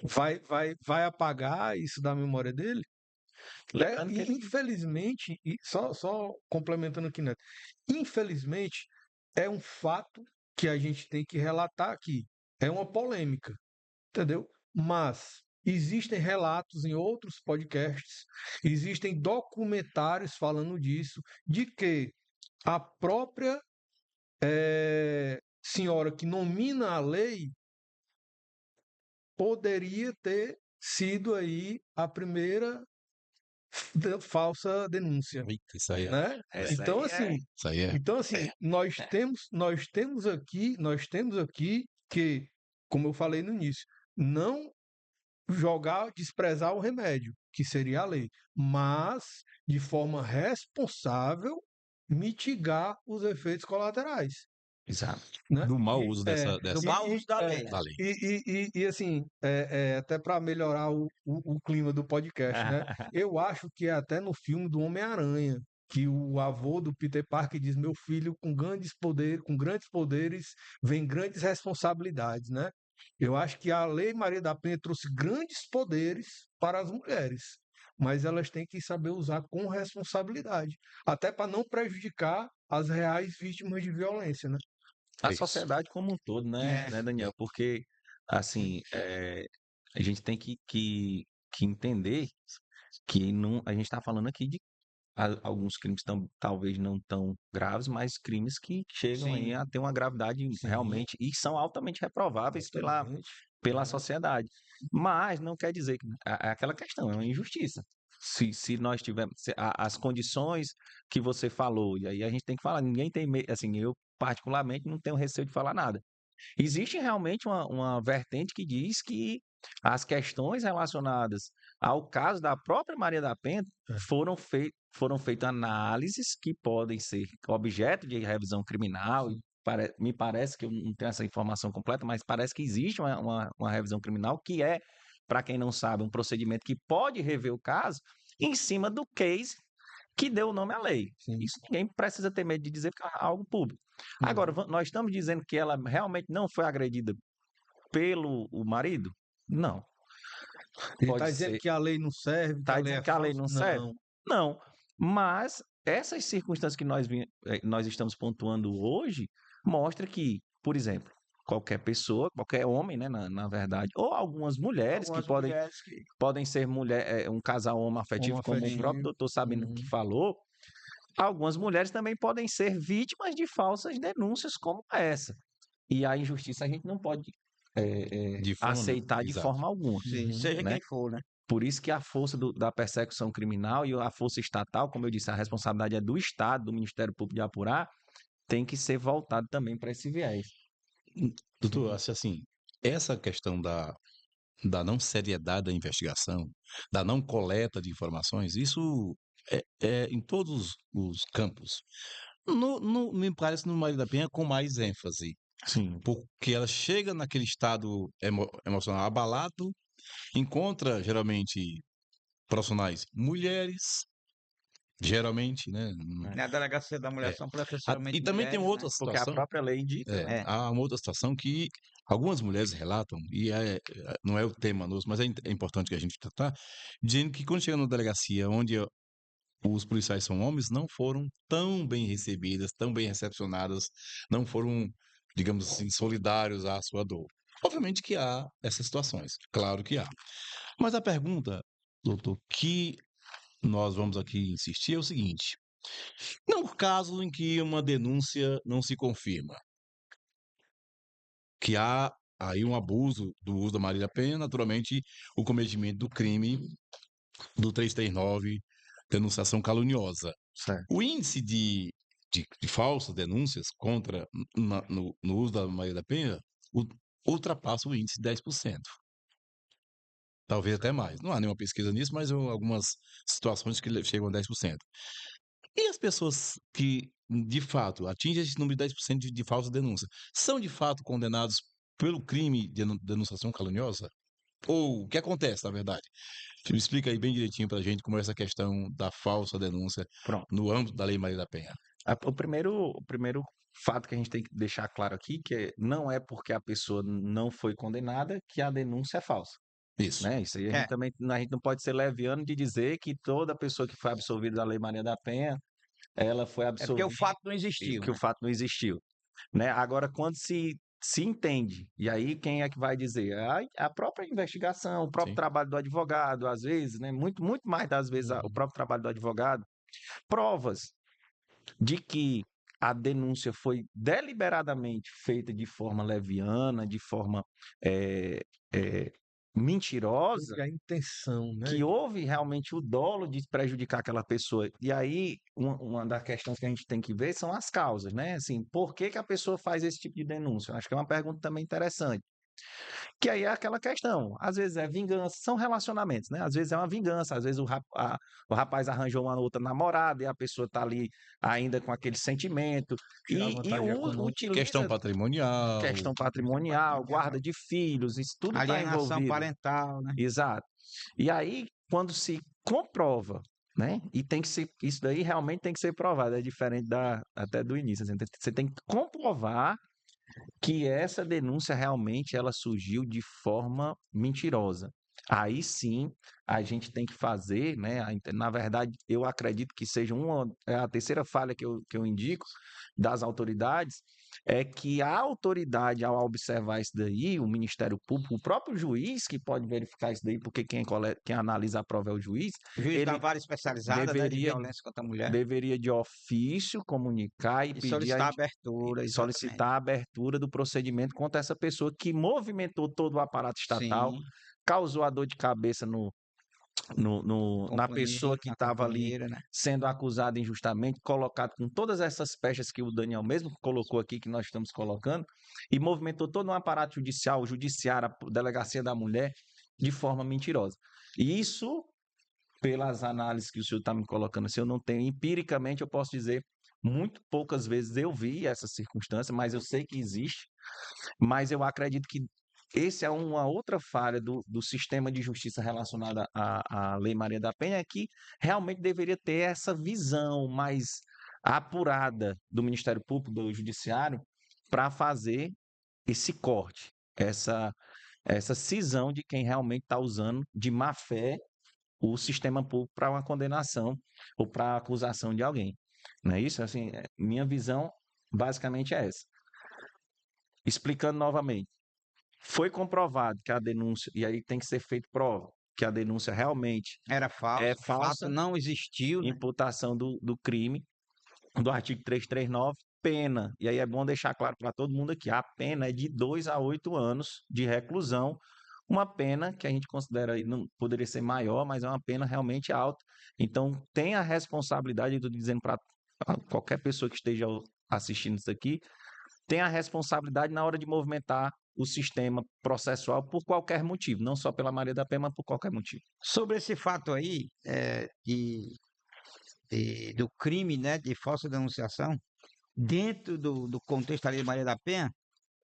Speaker 1: Vai apagar isso da memória dele?
Speaker 3: Lembrando que
Speaker 1: E, infelizmente, e só complementando aqui, Neto, infelizmente, é um fato que a gente tem que relatar aqui. É uma polêmica, entendeu? Mas existem relatos em outros podcasts, existem documentários falando disso, de que a própria senhora que nomina a lei poderia ter sido aí a primeira falsa denúncia,
Speaker 2: Eita, isso aí é.
Speaker 1: né?
Speaker 3: essa
Speaker 1: Então,
Speaker 3: aí
Speaker 1: assim,
Speaker 2: Isso aí é.
Speaker 1: Então, assim, nós temos aqui que, como eu falei no início, não desprezar o remédio, que seria a lei, mas de forma responsável mitigar os efeitos colaterais,
Speaker 3: Exato.
Speaker 1: né?
Speaker 2: Do mau uso dessa.
Speaker 4: Do mau uso da lei, né?
Speaker 2: Da lei.
Speaker 1: E assim, até para melhorar o clima do podcast, né? Eu acho que é até no filme do Homem-Aranha, que o avô do Peter Parker diz: meu filho, com grandes poderes, vem grandes responsabilidades, né? Eu acho que a Lei Maria da Penha trouxe grandes poderes para as mulheres, mas elas têm que saber usar com responsabilidade, até para não prejudicar as reais vítimas de violência, né?
Speaker 3: A
Speaker 2: Isso.
Speaker 3: sociedade como um todo, né, Daniel? Porque, assim, a gente tem que entender que não, a gente está falando aqui de alguns crimes talvez não tão graves, mas crimes que chegam aí
Speaker 1: Sim.
Speaker 3: a ter uma gravidade
Speaker 1: Sim.
Speaker 3: realmente e são altamente reprováveis
Speaker 1: Exatamente.
Speaker 3: pela sociedade. Mas não quer dizer que é aquela questão, é uma injustiça. Se nós tivermos as condições que você falou, e aí a gente tem que falar, ninguém tem, assim, eu particularmente não tenho receio de falar nada. Existe realmente uma vertente que diz que as questões relacionadas ao caso da própria Maria da Penha foram feitas análises que podem ser objeto de revisão criminal. E me parece que eu não tenho essa informação completa, mas parece que existe uma revisão criminal que é, para quem não sabe, um procedimento que pode rever o caso em cima do case que deu o nome à lei.
Speaker 1: Sim.
Speaker 3: Isso ninguém precisa ter medo de dizer, porque é algo público.
Speaker 1: Uhum.
Speaker 3: Agora, nós estamos dizendo que ela realmente não foi agredida pelo o marido? Não.
Speaker 1: Ele
Speaker 3: Pode
Speaker 1: está dizendo
Speaker 3: ser.
Speaker 1: que a lei não serve, que
Speaker 3: Está
Speaker 1: a lei
Speaker 3: dizendo
Speaker 1: é
Speaker 3: que a lei
Speaker 1: falsa?
Speaker 3: não serve?
Speaker 1: Não.
Speaker 3: Não. Mas essas circunstâncias que nós estamos pontuando hoje mostra que, por exemplo, qualquer pessoa, qualquer homem, né, na verdade, ou algumas mulheres
Speaker 4: Algumas
Speaker 3: que
Speaker 4: mulheres que
Speaker 3: podem ser um casal homoafetivo, como o próprio
Speaker 1: Homoafetivo.
Speaker 3: doutor Sabino que
Speaker 1: Uhum.
Speaker 3: falou, algumas mulheres também podem ser vítimas de falsas denúncias como essa. E a injustiça a gente não pode
Speaker 2: De forma,
Speaker 3: aceitar de
Speaker 2: exato.
Speaker 3: forma alguma.
Speaker 4: sim,
Speaker 1: Uhum.
Speaker 4: seja
Speaker 3: né?
Speaker 4: quem for, né?
Speaker 3: Por isso que a força da persecução criminal e a força estatal, como eu disse, a responsabilidade é do Estado, do Ministério Público de apurar, tem que ser voltado também para esse viés.
Speaker 2: Doutor, acho assim, essa questão da não seriedade da investigação, da não coleta de informações, isso é em todos os campos. Me parece no Maria da Penha com mais ênfase,
Speaker 3: Sim.
Speaker 2: porque ela chega naquele estado emocional abalado, encontra geralmente profissionais mulheres, geralmente, né?
Speaker 4: Na delegacia da mulher
Speaker 2: É.
Speaker 4: são preferencialmente
Speaker 2: E também tem uma
Speaker 4: mulheres, né?
Speaker 2: outra
Speaker 3: Porque a
Speaker 2: situação.
Speaker 3: própria lei indica, né?
Speaker 4: É.
Speaker 2: Há uma outra situação que algumas mulheres relatam, e não é o tema nosso, mas é importante que a gente tratar, dizendo que quando chega na delegacia onde os policiais são homens, não foram tão bem recebidas, tão bem recepcionadas, não foram, digamos assim, solidários à sua dor. Obviamente que há essas situações, claro que há. Mas a pergunta, doutor, que nós vamos aqui insistir é o seguinte: no caso em que uma denúncia não se confirma, que há aí um abuso do uso da Maria da Penha, naturalmente o cometimento do crime do 339, denunciação caluniosa.
Speaker 3: Certo.
Speaker 2: O índice de falsas denúncias contra no uso da Maria da Penha ultrapassa o índice de 10%. Talvez até mais. Não há nenhuma pesquisa nisso, mas algumas situações que chegam a 10%. E as pessoas que, de fato, atingem esse número de 10% de falsa denúncia, são de fato condenados pelo crime de denunciação caluniosa? Ou o que acontece, na verdade? Me explica aí bem direitinho pra gente como é essa questão da falsa denúncia
Speaker 3: Pronto.
Speaker 2: no âmbito da Lei Maria da Penha.
Speaker 3: O primeiro fato que a gente tem que deixar claro aqui que não é porque a pessoa não foi condenada que a denúncia é falsa.
Speaker 2: Isso.
Speaker 3: Né? Isso aí
Speaker 4: É.
Speaker 3: a gente não pode ser leviano de dizer que toda pessoa que foi absolvida da Lei Maria da Penha, ela foi
Speaker 4: É porque
Speaker 3: absolvida
Speaker 4: o fato não
Speaker 3: e
Speaker 4: existiu,
Speaker 3: que o
Speaker 4: né?
Speaker 3: fato não existiu. Né? Agora, quando se entende, e aí quem é que vai dizer? A própria investigação, o próprio
Speaker 2: Sim.
Speaker 3: trabalho do advogado, às vezes, né? Muito mais das vezes o próprio trabalho do advogado, provas de que a denúncia foi deliberadamente feita de forma leviana, de forma mentirosa,
Speaker 1: Porque a intenção, né?
Speaker 3: que houve realmente o dolo de prejudicar aquela pessoa. E aí, uma das questões que a gente tem que ver são as causas, né? Assim, por que que a pessoa faz esse tipo de denúncia? Acho que é uma pergunta também interessante. Que aí é aquela questão, às vezes é vingança, são relacionamentos, né? Às vezes é uma vingança, às vezes o rapaz arranjou uma outra namorada e a pessoa tá ali ainda com aquele sentimento
Speaker 1: Tirar
Speaker 3: e
Speaker 1: vantagem econômica.
Speaker 2: Questão
Speaker 3: utiliza
Speaker 2: patrimonial.
Speaker 3: questão patrimonial, guarda de filhos, isso tudo está
Speaker 4: Alienação
Speaker 3: envolvido.
Speaker 4: parental, né?
Speaker 3: Exato. E aí, quando se comprova, né? E tem que ser, isso daí realmente tem que ser provado, é diferente até do início. Assim, você tem que comprovar que essa denúncia realmente ela surgiu de forma mentirosa. Aí sim, a gente tem que fazer, né? Na verdade, eu acredito que seja a terceira falha que eu indico das autoridades, é que a autoridade, ao observar isso daí, o Ministério Público, o próprio juiz que pode verificar isso daí, porque quem analisa a prova é o juiz,
Speaker 4: Juiz da
Speaker 3: ele
Speaker 4: vara especializada, né, de
Speaker 3: deveria,
Speaker 4: violência contra a mulher.
Speaker 3: deveria de ofício comunicar e
Speaker 4: E
Speaker 3: pedir
Speaker 4: solicitar abertura, exatamente.
Speaker 3: solicitar a abertura do procedimento contra essa pessoa que movimentou todo o aparato estatal,
Speaker 4: Sim,
Speaker 3: causou a dor de cabeça na pessoa que
Speaker 4: na
Speaker 3: estava ali
Speaker 4: companheira, né?
Speaker 3: sendo acusada injustamente, colocado com todas essas pechas que o Daniel mesmo colocou aqui, que nós estamos colocando, e movimentou todo um aparato judicial, o judiciário, a delegacia da mulher, de forma mentirosa. E isso, pelas análises que o senhor está me colocando, se eu não tenho, empiricamente eu posso dizer, muito poucas vezes eu vi essa circunstância, mas eu sei que existe, mas eu acredito que esse é uma outra falha do sistema de justiça relacionada à Lei Maria da Penha, é que realmente deveria ter essa visão mais apurada do Ministério Público, do Judiciário, para fazer esse corte, essa cisão de quem realmente está usando de má fé o sistema público para uma condenação ou para acusação de alguém. Não é isso? Assim, minha visão basicamente é essa. Explicando novamente. Foi comprovado que a denúncia, e aí tem que ser feito prova, que a denúncia realmente
Speaker 4: Era falso,
Speaker 3: é
Speaker 4: o fato
Speaker 3: falsa,
Speaker 4: não existiu, né?
Speaker 3: imputação do crime, do artigo 339, pena, e aí é bom deixar claro para todo mundo aqui, a pena é de 2 a 8 anos de reclusão, uma pena que a gente considera, não poderia ser maior, mas é uma pena realmente alta. Então, tem a responsabilidade, eu estou dizendo para qualquer pessoa que esteja assistindo isso aqui, tem a responsabilidade na hora de movimentar o sistema processual por qualquer motivo, não só pela Maria da Penha, mas por qualquer motivo.
Speaker 4: Sobre esse fato aí, do crime, né, de falsa denunciação, dentro do contexto ali de Maria da Penha,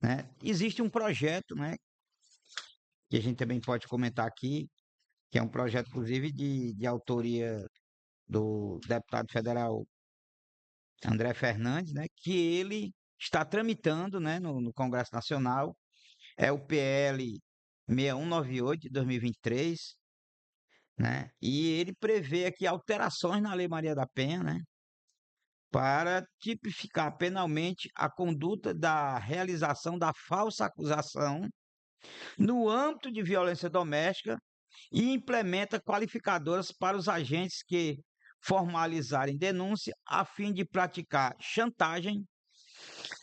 Speaker 4: né, existe um projeto, né, que a gente também pode comentar aqui, que é um projeto, inclusive, de autoria do deputado federal André Fernandes, né, que ele está tramitando, né, no Congresso Nacional, é o PL 6198 de 2023, né, e ele prevê aqui alterações na Lei Maria da Penha, né, para tipificar penalmente a conduta da realização da falsa acusação no âmbito de violência doméstica e implementa qualificadoras para os agentes que formalizarem denúncia a fim de praticar chantagem,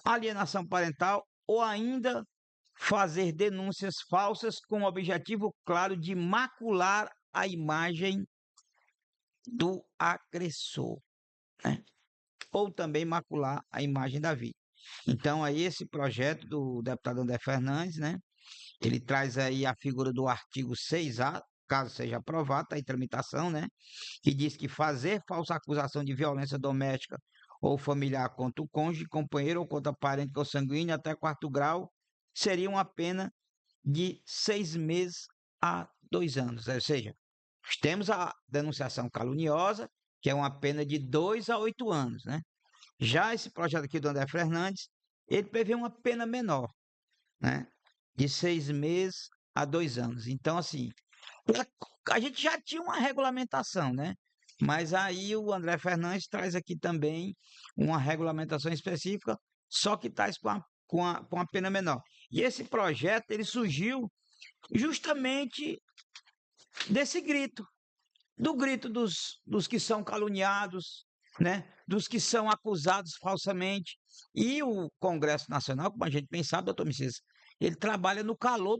Speaker 4: alienação parental ou ainda fazer denúncias falsas com o objetivo claro de macular a imagem do agressor, né? Ou também macular a imagem da vítima. Então, aí esse projeto do deputado André Fernandes, né, ele traz aí a figura do artigo 6A, caso seja aprovado, está em tramitação, né, que diz que fazer falsa acusação de violência doméstica ou familiar contra o cônjuge, companheiro ou contra parente consanguíneo até 4º grau seria uma pena de 6 meses a 2 anos. Ou seja, temos a denunciação caluniosa, que é uma pena de 2 a 8 anos, né? Já esse projeto aqui do André Fernandes, ele prevê uma pena menor, né? De 6 meses a 2 anos. Então, assim, a gente já tinha uma regulamentação, né? Mas aí o André Fernandes traz aqui também uma regulamentação específica, só que traz com a pena menor. E esse projeto, ele surgiu justamente desse grito, do grito dos que são caluniados, né? Dos que são acusados falsamente. E o Congresso Nacional, como a gente bem sabe, doutor Messias, ele trabalha no calor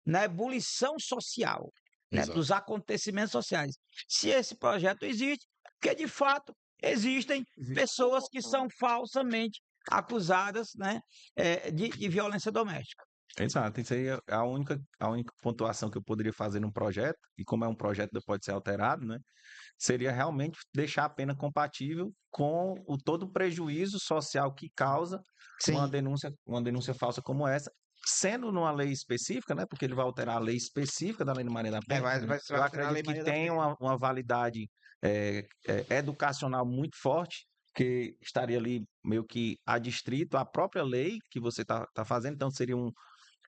Speaker 4: na ebulição social, né?
Speaker 2: Exato.
Speaker 4: Dos acontecimentos sociais. Se esse projeto existe, porque de fato existem pessoas que são falsamente acusadas, né, de violência doméstica.
Speaker 3: Exato, isso aí é a única pontuação que eu poderia fazer num projeto, e como é um projeto que pode ser alterado, né, seria realmente deixar a pena compatível com todo o prejuízo social que causa uma
Speaker 4: Sim,
Speaker 3: denúncia falsa como essa, sendo numa lei específica, né, porque ele vai alterar a lei específica da Lei de Maria da Penha.
Speaker 4: vai ser
Speaker 3: Eu
Speaker 4: alterar a Lei
Speaker 3: acredito que
Speaker 4: Maria da
Speaker 3: tem
Speaker 4: Penha.
Speaker 3: uma validade educacional muito forte, que estaria ali meio que adstrito à própria lei que você está fazendo, então seria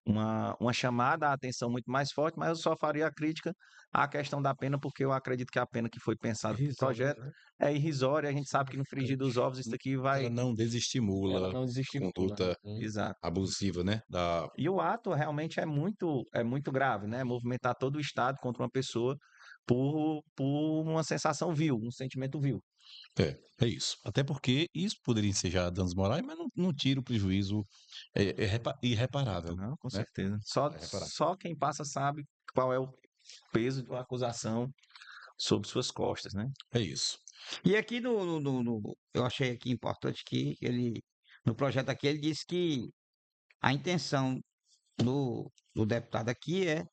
Speaker 3: uma chamada à atenção muito mais forte, mas eu só faria a crítica à questão da pena, porque eu acredito que a pena que foi pensada para o
Speaker 1: Irrisória,
Speaker 3: projeto
Speaker 1: né?
Speaker 3: é irrisória, a gente sabe que no frigir dos ovos isso aqui
Speaker 2: Ela
Speaker 3: vai,
Speaker 2: não
Speaker 3: ela
Speaker 2: desestimula
Speaker 3: não
Speaker 2: a
Speaker 3: desestimula, né?
Speaker 2: conduta
Speaker 1: Hum.
Speaker 3: Exato.
Speaker 2: abusiva, né?
Speaker 3: E o ato realmente é muito grave, né? Movimentar todo o Estado contra uma pessoa por uma sensação vil, um sentimento vil.
Speaker 2: É isso. Até porque isso poderia ensejar danos morais, mas não tira o prejuízo irreparável,
Speaker 3: Não, com
Speaker 2: né?
Speaker 3: certeza.
Speaker 2: É reparável.
Speaker 3: Só quem passa sabe qual é o peso de uma acusação sobre suas costas, né?
Speaker 2: É isso.
Speaker 4: E aqui eu achei aqui importante que no projeto aqui, ele disse que a intenção do deputado aqui é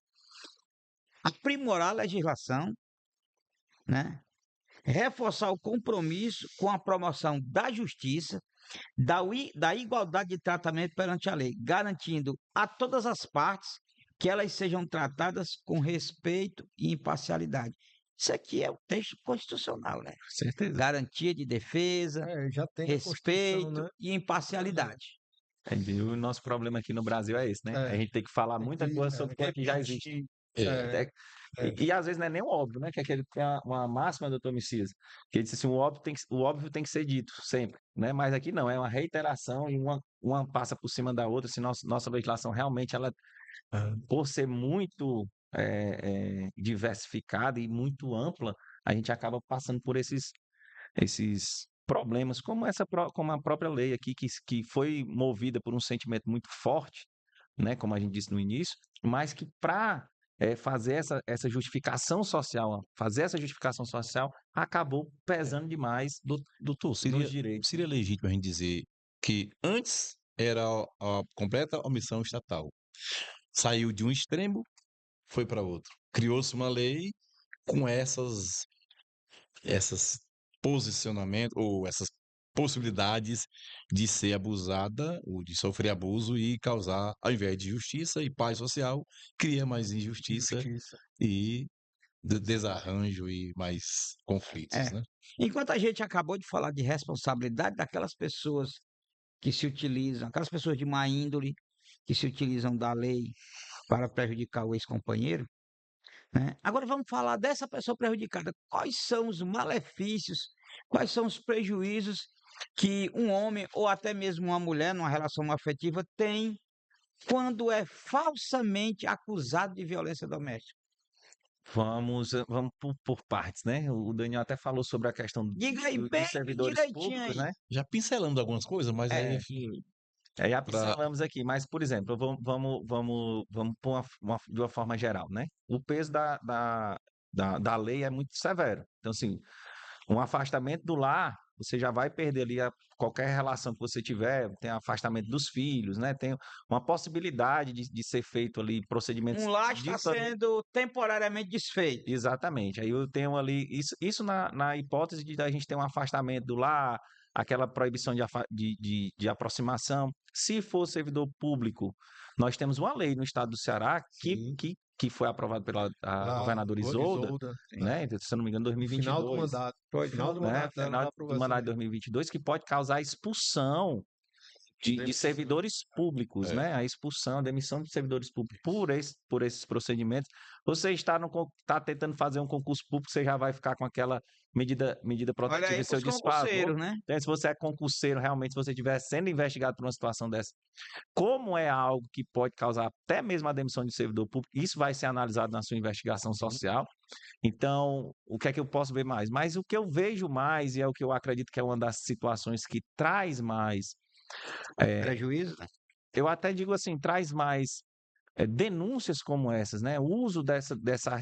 Speaker 4: aprimorar a legislação, né? Reforçar o compromisso com a promoção da justiça, da igualdade de tratamento perante a lei, garantindo a todas as partes que elas sejam tratadas com respeito e imparcialidade. Isso aqui é o texto constitucional, né?
Speaker 3: Com certeza.
Speaker 4: Garantia de defesa,
Speaker 1: Já tem na Constituição,
Speaker 4: respeito
Speaker 1: né?
Speaker 4: e imparcialidade.
Speaker 3: E o nosso problema aqui no Brasil é esse, né? A gente tem que falar
Speaker 1: tem
Speaker 3: muita coisa sobre o que é que já existe.
Speaker 1: repetir.
Speaker 2: É,
Speaker 3: E às vezes não é nem o óbvio, né? Que é aquele tem uma máxima, doutor Messias, que ele disse assim, o óbvio tem que ser dito sempre, né? Mas aqui não, é uma reiteração e uma passa por cima da outra. Se nossa legislação realmente, ela, por ser muito diversificada e muito ampla, a gente acaba passando por esses problemas, como a própria lei aqui, que foi movida por um sentimento muito forte, né, como a gente disse no início, mas que para fazer essa justificação social, acabou pesando demais
Speaker 2: doutor,
Speaker 3: nos direitos.
Speaker 2: seria legítimo a gente dizer que antes era a completa omissão estatal. Saiu de um extremo, foi para outro. Criou-se uma lei com essas posicionamentos ou essas possibilidades de ser abusada ou de sofrer abuso e causar, ao invés de justiça e paz social, cria mais injustiça
Speaker 1: Justiça.
Speaker 2: e desarranjo e mais conflitos,
Speaker 4: É.
Speaker 2: né?
Speaker 4: Enquanto a gente acabou de falar de responsabilidade daquelas pessoas que se utilizam, aquelas pessoas de má índole, que se utilizam da lei para prejudicar o ex-companheiro, né? Agora vamos falar dessa pessoa prejudicada. Quais são os malefícios, quais são os prejuízos que um homem ou até mesmo uma mulher numa relação afetiva tem quando é falsamente acusado de violência doméstica?
Speaker 3: Vamos por partes, né? O Daniel até falou sobre a questão
Speaker 4: Diga aí bem
Speaker 3: dos servidores
Speaker 4: direitinho
Speaker 3: públicos,
Speaker 4: aí.
Speaker 3: né?
Speaker 2: Já pincelamos algumas coisas, mas aí,
Speaker 3: É,
Speaker 2: enfim,
Speaker 3: já
Speaker 2: para
Speaker 3: pincelamos aqui, mas, por exemplo, vamos pôr de uma forma geral, né? O peso da lei é muito severo. Então, assim, um afastamento do lar, você já vai perder ali qualquer relação que você tiver, tem afastamento dos filhos, né? Tem uma possibilidade de ser feito ali procedimentos
Speaker 4: Um lar
Speaker 3: de
Speaker 4: está sendo temporariamente desfeito.
Speaker 3: Exatamente. Aí eu tenho ali, isso na hipótese de a gente ter um afastamento do lar, aquela proibição de aproximação. Se for servidor público, nós temos uma lei no estado do Ceará
Speaker 1: Sim.
Speaker 3: que foi aprovada pela governadora Isolda, né? Se eu não me engano,
Speaker 1: No final do
Speaker 3: 2022,
Speaker 1: mandato.
Speaker 4: Foi,
Speaker 1: Final do
Speaker 3: né?
Speaker 1: mandato dela,
Speaker 3: Final
Speaker 1: da
Speaker 3: do
Speaker 1: aprovação
Speaker 3: mandato de
Speaker 1: dele.
Speaker 3: 2022, que pode causar expulsão de
Speaker 1: Demissão, né?
Speaker 3: servidores públicos,
Speaker 2: É.
Speaker 3: né? A expulsão, a demissão de servidores públicos por esses procedimentos. Você está tentando fazer um concurso público, você já vai ficar com aquela medida
Speaker 4: Olha
Speaker 3: protetiva
Speaker 4: aí
Speaker 3: em
Speaker 4: para
Speaker 3: seu
Speaker 4: os
Speaker 3: desfavor.
Speaker 4: concurseiros, né?
Speaker 3: Então, se você é concurseiro, realmente, se você estiver sendo investigado por uma situação dessa, como é algo que pode causar até mesmo a demissão de servidor público, isso vai ser analisado na sua investigação social. Então, o que é que eu posso ver mais? Mas o que eu vejo mais, e é o que eu acredito que é uma das situações que traz mais
Speaker 4: Prejuízo, né?
Speaker 3: eu até digo assim, traz mais denúncias como essas, né? O uso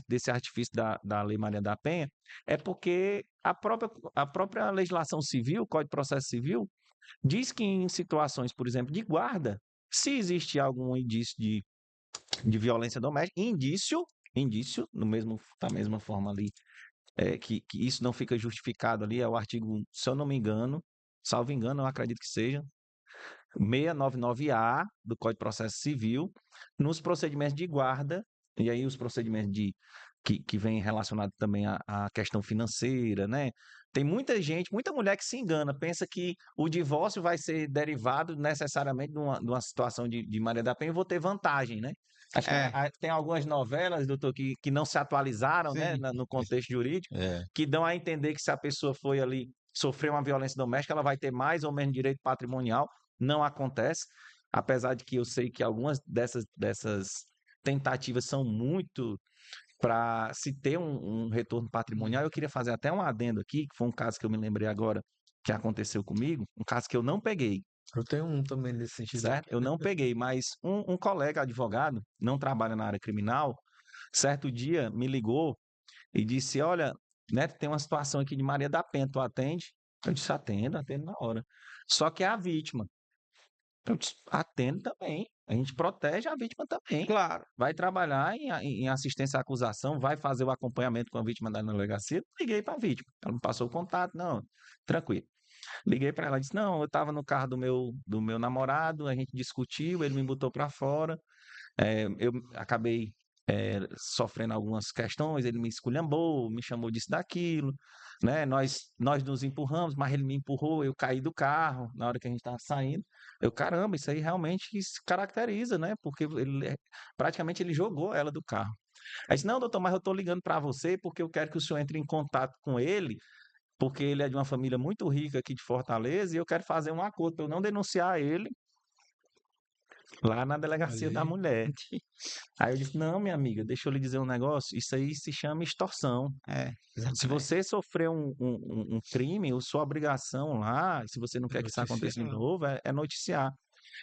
Speaker 3: desse artifício da Lei Maria da Penha é porque a própria legislação civil, o Código de Processo Civil, diz que em situações, por exemplo, de guarda, se existe algum indício de violência doméstica, da mesma forma ali, que isso não fica justificado ali, é o artigo, se eu não me engano, salvo engano, eu acredito que seja, 699-A do Código de Processo Civil, nos procedimentos de guarda, e aí os procedimentos que vem relacionado também à questão financeira, né? Tem muita gente, muita mulher que se engana, pensa que o divórcio vai ser derivado necessariamente de uma situação de Maria da Penha e vou ter vantagem, né? Acho que tem algumas novelas, doutor, que não se atualizaram, né,
Speaker 1: Sim.
Speaker 3: no contexto jurídico,
Speaker 2: É,
Speaker 3: que dão a entender que se a pessoa foi ali sofrer uma violência doméstica, ela vai ter mais ou menos direito patrimonial. Não acontece, apesar de que eu sei que algumas dessas tentativas são muito para se ter um retorno patrimonial. Eu queria fazer até um adendo aqui, que foi um caso que eu me lembrei agora que aconteceu comigo, um caso que eu não peguei,
Speaker 1: Eu tenho um também nesse sentido.
Speaker 3: certo? Eu não peguei, mas um colega advogado, não trabalha na área criminal, certo dia me ligou e disse: Olha, Neto, tem uma situação aqui de Maria da Penha, tu atende? Eu disse: atendo na hora. Só que é a vítima. Eu disse: atendo também. A gente protege a vítima também.
Speaker 4: Claro.
Speaker 3: Vai trabalhar em assistência à acusação, vai fazer o acompanhamento com a vítima da delegacia. Liguei para a vítima. Ela me passou o contato, não, tranquilo. Liguei para ela, disse: não, eu estava no carro do meu namorado, a gente discutiu, ele me botou para fora, eu acabei sofrendo algumas questões, ele me esculhambou, me chamou disso daquilo, né? Nós nos empurramos, mas ele me empurrou, eu caí do carro na hora que a gente estava saindo. Caramba, isso aí realmente se caracteriza, né? Porque praticamente ele jogou ela do carro. Aí disse: não, doutor, mas eu estou ligando para você porque eu quero que o senhor entre em contato com ele, porque ele é de uma família muito rica aqui de Fortaleza e eu quero fazer um acordo para eu não denunciar ele lá na delegacia da
Speaker 1: Olha aí.
Speaker 3: mulher. Aí eu disse: não, minha amiga, deixa eu lhe dizer um negócio, isso aí se chama extorsão.
Speaker 4: É,
Speaker 3: Se
Speaker 4: exatamente.
Speaker 3: você sofreu um crime, a sua obrigação lá, se você não quer que isso aconteça de
Speaker 1: Noticiar.
Speaker 3: novo, é noticiar.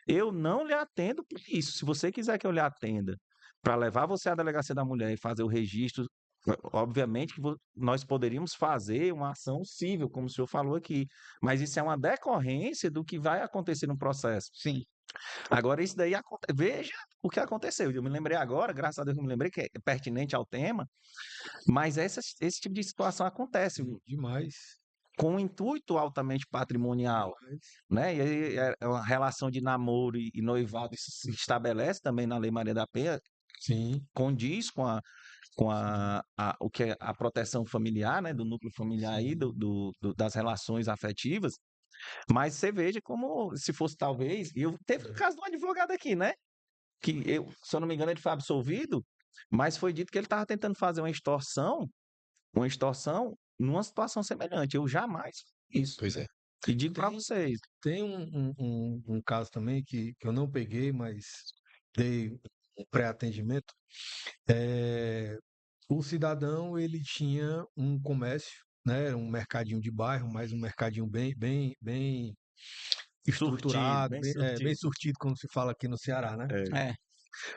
Speaker 3: Eu não lhe atendo por isso. Se você quiser que eu lhe atenda para levar você à delegacia da mulher e fazer o registro, obviamente que nós poderíamos fazer uma ação civil, como o senhor falou aqui, mas isso é uma decorrência do que vai acontecer no processo.
Speaker 4: Sim.
Speaker 3: Agora, isso daí, veja o que aconteceu. Eu me lembrei agora, graças a Deus que eu me lembrei, que é pertinente ao tema, mas esse tipo de situação acontece
Speaker 1: Demais.
Speaker 3: com um intuito altamente patrimonial,
Speaker 1: Demais.
Speaker 3: né? E aí é uma relação de namoro e noivado, isso se estabelece também na Lei Maria da Penha,
Speaker 1: Sim.
Speaker 3: condiz com o que é a proteção familiar, né? Do núcleo familiar aí,
Speaker 1: Sim.
Speaker 3: das relações afetivas. Mas você veja como se fosse talvez. Teve um caso de um advogado aqui, né? Que se eu não me engano, ele foi absolvido, mas foi dito que ele estava tentando fazer uma extorsão numa situação semelhante. Eu jamais fiz isso.
Speaker 2: pois é.
Speaker 3: E digo para
Speaker 1: Tem-
Speaker 3: vocês,
Speaker 1: Tem um caso também que eu não peguei, mas dei um pré-atendimento. O cidadão, ele tinha um comércio, né? Era um mercadinho de bairro, mas um mercadinho bem
Speaker 3: surtido,
Speaker 1: estruturado,
Speaker 3: bem
Speaker 1: bem
Speaker 3: surtido.
Speaker 1: surtido, como se fala aqui no Ceará, né?
Speaker 3: É,
Speaker 4: É.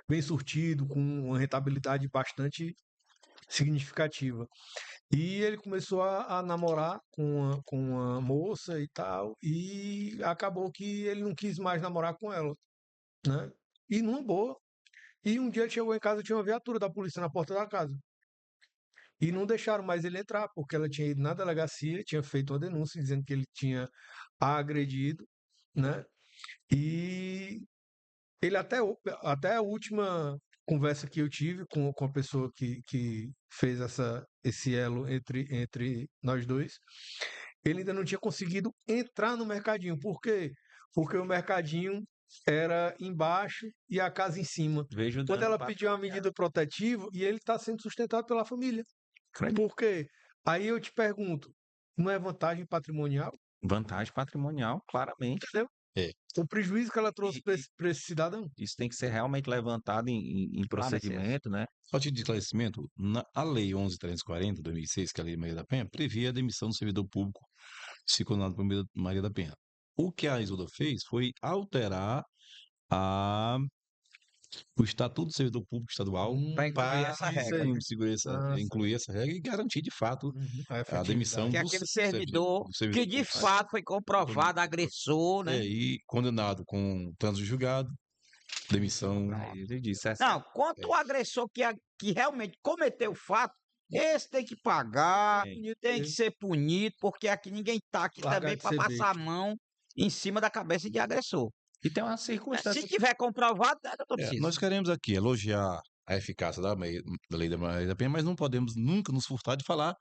Speaker 1: Bem surtido, com uma rentabilidade bastante significativa. E ele começou a namorar com uma moça e tal, e acabou que ele não quis mais namorar com ela, né? E numa boa. E um dia ele chegou em casa, tinha uma viatura da polícia na porta da casa. E não deixaram mais ele entrar, porque ela tinha ido na delegacia, tinha feito uma denúncia dizendo que ele tinha agredido, né? E ele até a última conversa que eu tive com a pessoa que fez esse elo entre nós dois, ele ainda não tinha conseguido entrar no mercadinho. Por quê? Porque o mercadinho era embaixo e a casa em cima.
Speaker 3: vejo o
Speaker 1: Quando
Speaker 3: dano
Speaker 1: ela pediu uma medida protetiva, e ele está sendo sustentado pela família.
Speaker 3: patrimonial.
Speaker 1: Por quê? Aí eu te pergunto, não é vantagem patrimonial?
Speaker 3: Vantagem patrimonial, claramente.
Speaker 1: Entendeu?
Speaker 2: É.
Speaker 1: O prejuízo que ela trouxe
Speaker 3: E-
Speaker 1: para esse cidadão.
Speaker 3: Isso tem que ser realmente levantado em procedimento, né?
Speaker 2: Só título de esclarecimento, a Lei 11.340, de 2006, que é a Lei Maria da Penha, previa a demissão do servidor público se condenado por Maria da Penha. O que a Isolda fez foi alterar a, o Estatuto do Servidor Público Estadual
Speaker 4: Pra incluir
Speaker 2: para
Speaker 4: essa
Speaker 1: isso
Speaker 4: regra.
Speaker 1: aí.
Speaker 2: incluir essa regra e garantir, de fato,
Speaker 1: A
Speaker 2: a demissão
Speaker 1: efetividade.
Speaker 4: Que é
Speaker 2: do
Speaker 4: aquele
Speaker 2: servidor,
Speaker 4: servidor
Speaker 2: do servidor
Speaker 4: que de
Speaker 2: público.
Speaker 4: fato foi comprovado agressor, né?
Speaker 2: E condenado com trânsito julgado, demissão.
Speaker 3: Aí ele disse,
Speaker 4: Não, quanto o agressor que realmente cometeu o fato, esse tem que pagar, tem que ser punido, porque aqui ninguém tá aqui
Speaker 1: Largar
Speaker 4: também
Speaker 1: de
Speaker 4: para
Speaker 1: ser
Speaker 4: passar a
Speaker 1: besta.
Speaker 4: mão em cima da cabeça de agressor.
Speaker 3: E tem uma
Speaker 4: Se
Speaker 3: circunstância.
Speaker 4: tiver comprovado, não
Speaker 2: É,
Speaker 4: precisa.
Speaker 2: nós queremos aqui elogiar a eficácia da lei da Maria da Penha, mas não podemos nunca nos furtar de falar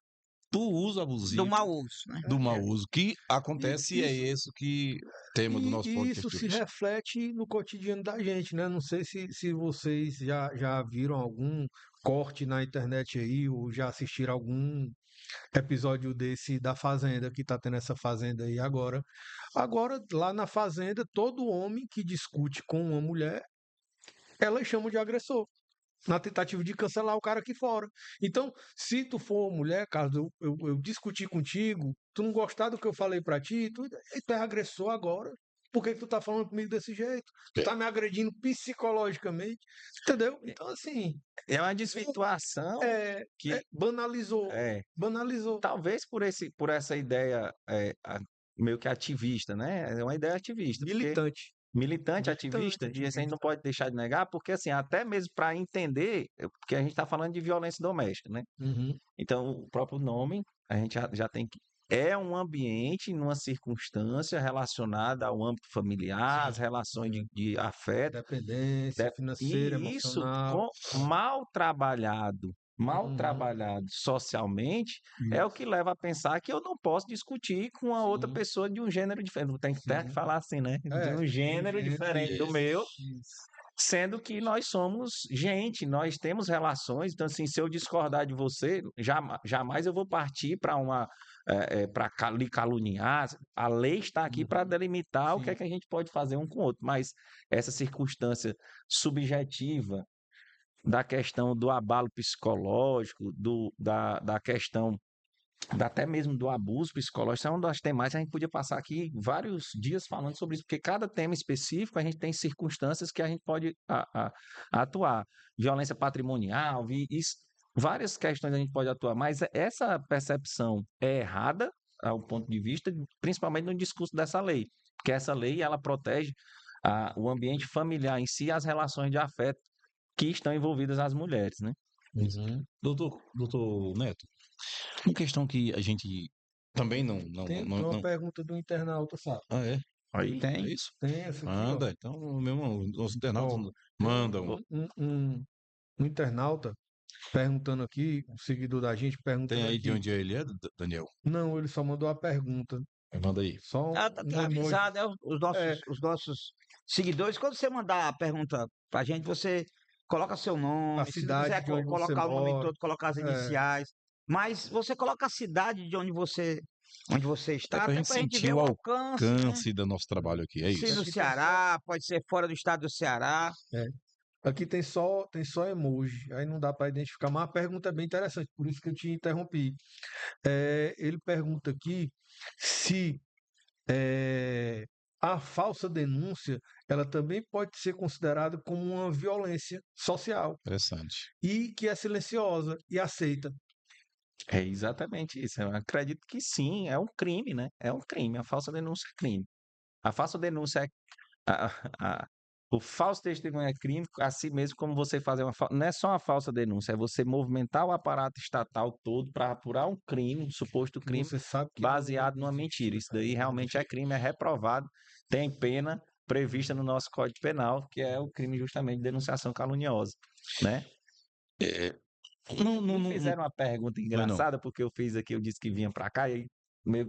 Speaker 2: do uso
Speaker 4: Do
Speaker 2: abusivo,
Speaker 4: mau uso, né?
Speaker 2: do mau uso, que acontece e é
Speaker 1: isso-
Speaker 2: esse que tema do nosso
Speaker 1: E
Speaker 2: podcast
Speaker 1: isso
Speaker 2: de
Speaker 1: se
Speaker 2: hoje.
Speaker 1: reflete no cotidiano da gente, né? Não sei se vocês já viram algum corte na internet aí, ou já assistiram algum episódio desse da Fazenda, que tá tendo essa Fazenda aí agora. Agora, lá na Fazenda, todo homem que discute com uma mulher, elas chamam de agressor. Na tentativa de cancelar o cara aqui fora. Então, se tu for mulher, Carlos, eu discutir contigo, tu não gostar do que eu falei pra ti, tu é agressor agora. Por que que tu tá falando comigo desse jeito? Tu tá me agredindo psicologicamente, entendeu? Então, assim,
Speaker 3: É uma desvirtuação que
Speaker 1: banalizou,
Speaker 3: é,
Speaker 1: banalizou.
Speaker 3: talvez por essa ideia meio que ativista, né? É uma ideia ativista, porque
Speaker 1: Militante.
Speaker 3: militante,
Speaker 1: Militante,
Speaker 3: ativista, e a gente não
Speaker 1: ativista.
Speaker 3: pode deixar de negar, porque assim, até mesmo para entender, porque a gente está falando de violência doméstica, né?
Speaker 1: Uhum,
Speaker 3: Então, o próprio nome, a gente já tem que. É um ambiente, numa circunstância relacionada ao âmbito familiar, as
Speaker 1: sim.
Speaker 3: relações de afeto,
Speaker 1: Dependência financeira,
Speaker 3: e isso
Speaker 1: emocional.
Speaker 3: mal
Speaker 1: Uhum,
Speaker 3: trabalhado socialmente, é o
Speaker 1: isso.
Speaker 3: que leva a pensar que eu não posso discutir com a outra
Speaker 1: Sim,
Speaker 3: pessoa de um gênero diferente. Tem que até
Speaker 1: sim.
Speaker 3: falar assim, né? De um
Speaker 1: Do
Speaker 3: gênero
Speaker 1: gênero,
Speaker 3: diferente do
Speaker 2: Isso.
Speaker 3: meu,
Speaker 1: isso.
Speaker 3: sendo que nós somos gente, nós temos relações. Então, assim, se eu discordar de você, jamais eu vou partir para para lhe caluniar. A lei está aqui para
Speaker 1: Uhum,
Speaker 3: delimitar o que é
Speaker 1: sim.
Speaker 3: que a gente pode fazer um com o outro, mas essa circunstância subjetiva da questão do abalo psicológico, da questão até mesmo do abuso psicológico, isso é uma das temáticas que a gente podia passar aqui vários dias falando sobre isso, porque cada tema específico a gente tem circunstâncias que a gente pode atuar. Violência patrimonial, várias questões a gente pode atuar, mas essa percepção é errada ao ponto de vista, principalmente no discurso dessa lei, porque essa lei ela protege o ambiente familiar em si, as relações de afeto que estão envolvidas as mulheres, né?
Speaker 1: Uhum.
Speaker 2: Doutor Neto, uma questão que a gente também
Speaker 1: Tem uma pergunta do internauta, sabe?
Speaker 2: Ah, é?
Speaker 3: Aí,
Speaker 2: É
Speaker 4: Tem.
Speaker 2: isso?
Speaker 1: Tem essa aqui, ó.
Speaker 2: Manda, então, meu irmão, os internautas
Speaker 1: Ó, tem
Speaker 2: mandam.
Speaker 1: um internauta perguntando aqui, um seguidor da gente
Speaker 2: Tem
Speaker 1: perguntando
Speaker 2: aí de
Speaker 1: aqui.
Speaker 2: onde ele é, Daniel?
Speaker 1: Não, ele só mandou a pergunta.
Speaker 2: Manda aí.
Speaker 1: Só um
Speaker 4: Tá
Speaker 1: emoji.
Speaker 4: avisado,
Speaker 1: É,
Speaker 4: os nossos seguidores, quando você mandar a pergunta pra gente, você coloca seu
Speaker 1: a
Speaker 4: nome, se não
Speaker 1: cidade
Speaker 4: quiser
Speaker 1: de onde você
Speaker 4: colocar o nome
Speaker 1: mora.
Speaker 4: todo, colocar as
Speaker 1: É,
Speaker 4: iniciais, mas você coloca a cidade de onde você
Speaker 2: Até
Speaker 4: está,
Speaker 2: pra
Speaker 4: até
Speaker 2: gente
Speaker 4: pra gente
Speaker 2: sentir
Speaker 4: ver
Speaker 2: o
Speaker 4: o alcance, né?
Speaker 2: alcance do nosso trabalho aqui, é
Speaker 4: Se no
Speaker 2: isso.
Speaker 1: aqui tem só.
Speaker 4: Ceará, pode ser fora do estado do Ceará.
Speaker 1: É, aqui tem só emoji. Aí não dá para identificar. Mas a pergunta é bem interessante, por isso que eu te interrompi. Ele pergunta aqui se a falsa denúncia ela também pode ser considerada como uma violência social
Speaker 2: Interessante.
Speaker 1: e que é silenciosa e aceita.
Speaker 3: é exatamente isso. Eu acredito que sim, é um crime, né? É um crime. A falsa denúncia é crime. A falsa denúncia é. a- a- o falso testemunho é crime, assim mesmo como você fazer não é só uma falsa denúncia, é você movimentar o aparato estatal todo para apurar um crime, um suposto
Speaker 1: Que
Speaker 3: crime,
Speaker 1: você sabe que não
Speaker 3: baseado numa
Speaker 1: existe,
Speaker 3: mentira.
Speaker 1: né?
Speaker 3: Isso daí
Speaker 1: Não
Speaker 3: realmente é
Speaker 1: existe.
Speaker 3: crime, é reprovado, tem pena prevista no nosso Código Penal, que é o crime justamente de denunciação caluniosa, né?
Speaker 2: É, não, não,
Speaker 3: Me
Speaker 2: não, não,
Speaker 3: fizeram uma pergunta
Speaker 2: não é não.
Speaker 3: engraçada, porque eu fiz aqui, eu disse que vinha para cá, e aí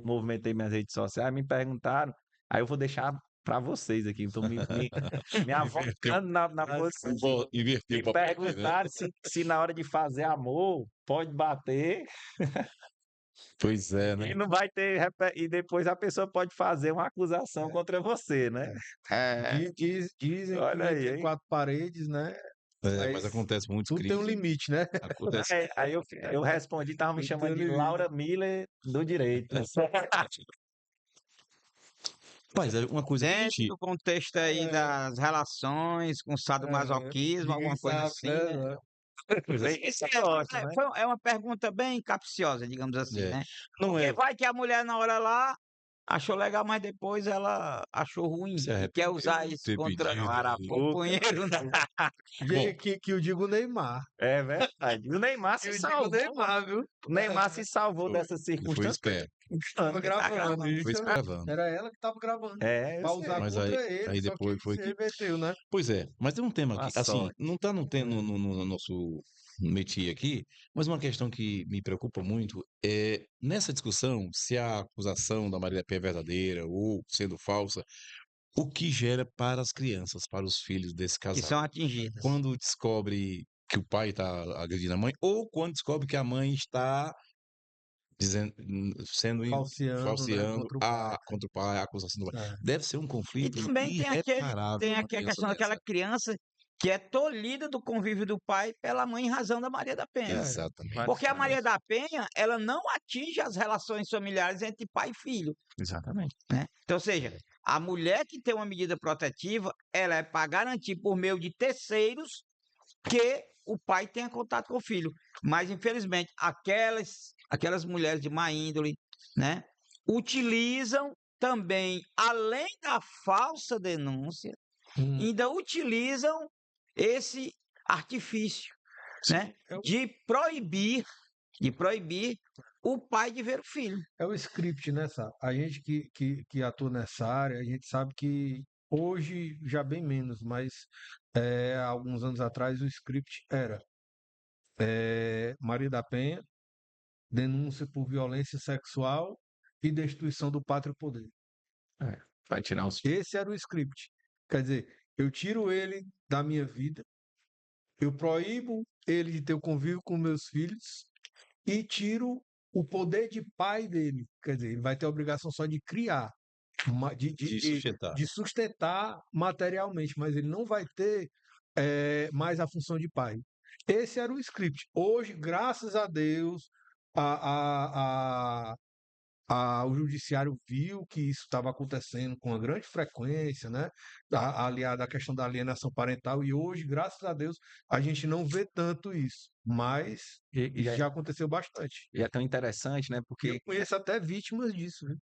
Speaker 3: movimentei minhas redes sociais, me perguntaram, aí eu vou deixar para vocês aqui, então me
Speaker 2: Inverteu,
Speaker 3: avocando na posição.
Speaker 2: inverteu
Speaker 3: Me
Speaker 2: o papel aqui, né?
Speaker 3: perguntaram se na hora de fazer amor pode bater
Speaker 2: Pois é, né?
Speaker 3: e não vai ter, e depois a pessoa pode fazer uma acusação contra você, né?
Speaker 4: É,
Speaker 1: Dizem que
Speaker 3: Olha aí,
Speaker 1: entre
Speaker 3: hein?
Speaker 1: quatro paredes, né?
Speaker 2: É, mas
Speaker 1: Mas
Speaker 2: acontece muitos
Speaker 1: tudo tem um
Speaker 2: crimes.
Speaker 1: limite, né?
Speaker 2: Acontece.
Speaker 3: Aí eu respondi, tava me
Speaker 1: Tudo tem
Speaker 3: chamando
Speaker 1: um
Speaker 3: de
Speaker 1: limite.
Speaker 3: Laura Miller do direito.
Speaker 2: Mas é uma coisa que a
Speaker 4: dentro
Speaker 2: gente.
Speaker 4: do contexto aí
Speaker 1: É,
Speaker 4: das relações com sadomasoquismo,
Speaker 1: ninguém
Speaker 4: alguma coisa
Speaker 1: sabe,
Speaker 4: assim, né?
Speaker 1: né?
Speaker 2: Pois é,
Speaker 3: Isso é ótimo, né?
Speaker 4: É uma pergunta bem capciosa, digamos assim,
Speaker 2: é.
Speaker 4: né?
Speaker 2: Não
Speaker 4: Porque
Speaker 2: é.
Speaker 4: vai que a mulher na hora lá achou legal, mas depois ela achou ruim
Speaker 2: Se
Speaker 4: e quer usar
Speaker 2: arrependeu de
Speaker 4: isso
Speaker 2: ter
Speaker 4: contra
Speaker 2: pedido
Speaker 4: o
Speaker 2: aí.
Speaker 3: Arapuca.
Speaker 4: companheiro, né?
Speaker 1: E que eu digo Neymar.
Speaker 3: É verdade. O Neymar
Speaker 1: Que
Speaker 3: se
Speaker 1: eu digo
Speaker 3: salvou.
Speaker 1: Neymar, viu?
Speaker 3: O Neymar se salvou
Speaker 2: Foi.
Speaker 3: dessas
Speaker 2: Ele foi
Speaker 3: circunstâncias.
Speaker 2: esperto.
Speaker 1: Tava gravando,
Speaker 4: gravando.
Speaker 1: isso
Speaker 2: Foi
Speaker 1: mesmo.
Speaker 2: gravando.
Speaker 1: Era ela que tava gravando.
Speaker 3: É, eu
Speaker 1: Pra
Speaker 3: sei.
Speaker 1: usar
Speaker 2: Mas
Speaker 1: contra
Speaker 2: aí
Speaker 1: ele, só que
Speaker 2: depois
Speaker 1: ele
Speaker 2: foi
Speaker 1: se
Speaker 2: que.
Speaker 1: reverteu, né?
Speaker 2: Pois é, mas tem um tema
Speaker 3: Boa
Speaker 2: aqui, assim,
Speaker 3: sorte.
Speaker 2: não tá no nosso métier aqui, mas uma questão que me preocupa muito é, nessa discussão, se a acusação da Maria da Penha é verdadeira ou sendo falsa, o que gera para as crianças, para os filhos desse
Speaker 4: Que são
Speaker 2: casal.
Speaker 4: atingidas.
Speaker 2: Quando descobre que o pai está agredindo a mãe, ou quando descobre que a mãe está dizendo,
Speaker 1: Falseando, né?
Speaker 2: falseando
Speaker 1: Contra o pai.
Speaker 2: contra o pai, a acusação do pai.
Speaker 1: É.
Speaker 2: Deve ser um
Speaker 4: E
Speaker 2: conflito
Speaker 4: também tem
Speaker 2: irreparável uma
Speaker 4: aqui a
Speaker 2: criança
Speaker 4: questão daquela
Speaker 2: dessa.
Speaker 4: criança que é tolhida do convívio do pai pela mãe em razão da Maria da Penha.
Speaker 2: Exatamente.
Speaker 4: Porque a Maria da Penha, ela não atinge as relações familiares entre pai e filho,
Speaker 3: Exatamente.
Speaker 4: né? Então, ou seja, a mulher que tem uma medida protetiva, ela é para garantir por meio de terceiros que o pai tenha contato com o filho. Mas, infelizmente, aquelas mulheres de má índole, né, utilizam também, além da falsa denúncia, ainda utilizam esse artifício, né, de proibir o pai de ver o filho.
Speaker 1: É o script, né, Sá? A gente que atua nessa área, a gente sabe que hoje já bem menos, mas há alguns anos atrás o script era Maria da Penha, denúncia por violência sexual e destituição do pátrio poder.
Speaker 3: É, vai tirar os.
Speaker 1: Esse era o script. Quer dizer, eu tiro ele da minha vida, eu proíbo ele de ter o convívio com meus filhos e tiro o poder de pai dele. Quer dizer, ele vai ter a obrigação só de criar,
Speaker 2: De sustentar.
Speaker 1: de sustentar materialmente, mas ele não vai ter mais a função de pai. Esse era o script. Hoje, graças a Deus, o judiciário viu que isso estava acontecendo com uma grande frequência, né? Aliado à questão da alienação parental, e hoje, graças a Deus, a gente não vê tanto isso, mas
Speaker 3: E
Speaker 1: já aconteceu bastante.
Speaker 3: é tão interessante, né?
Speaker 1: E eu
Speaker 3: Porque
Speaker 1: conheço até vítimas disso, viu?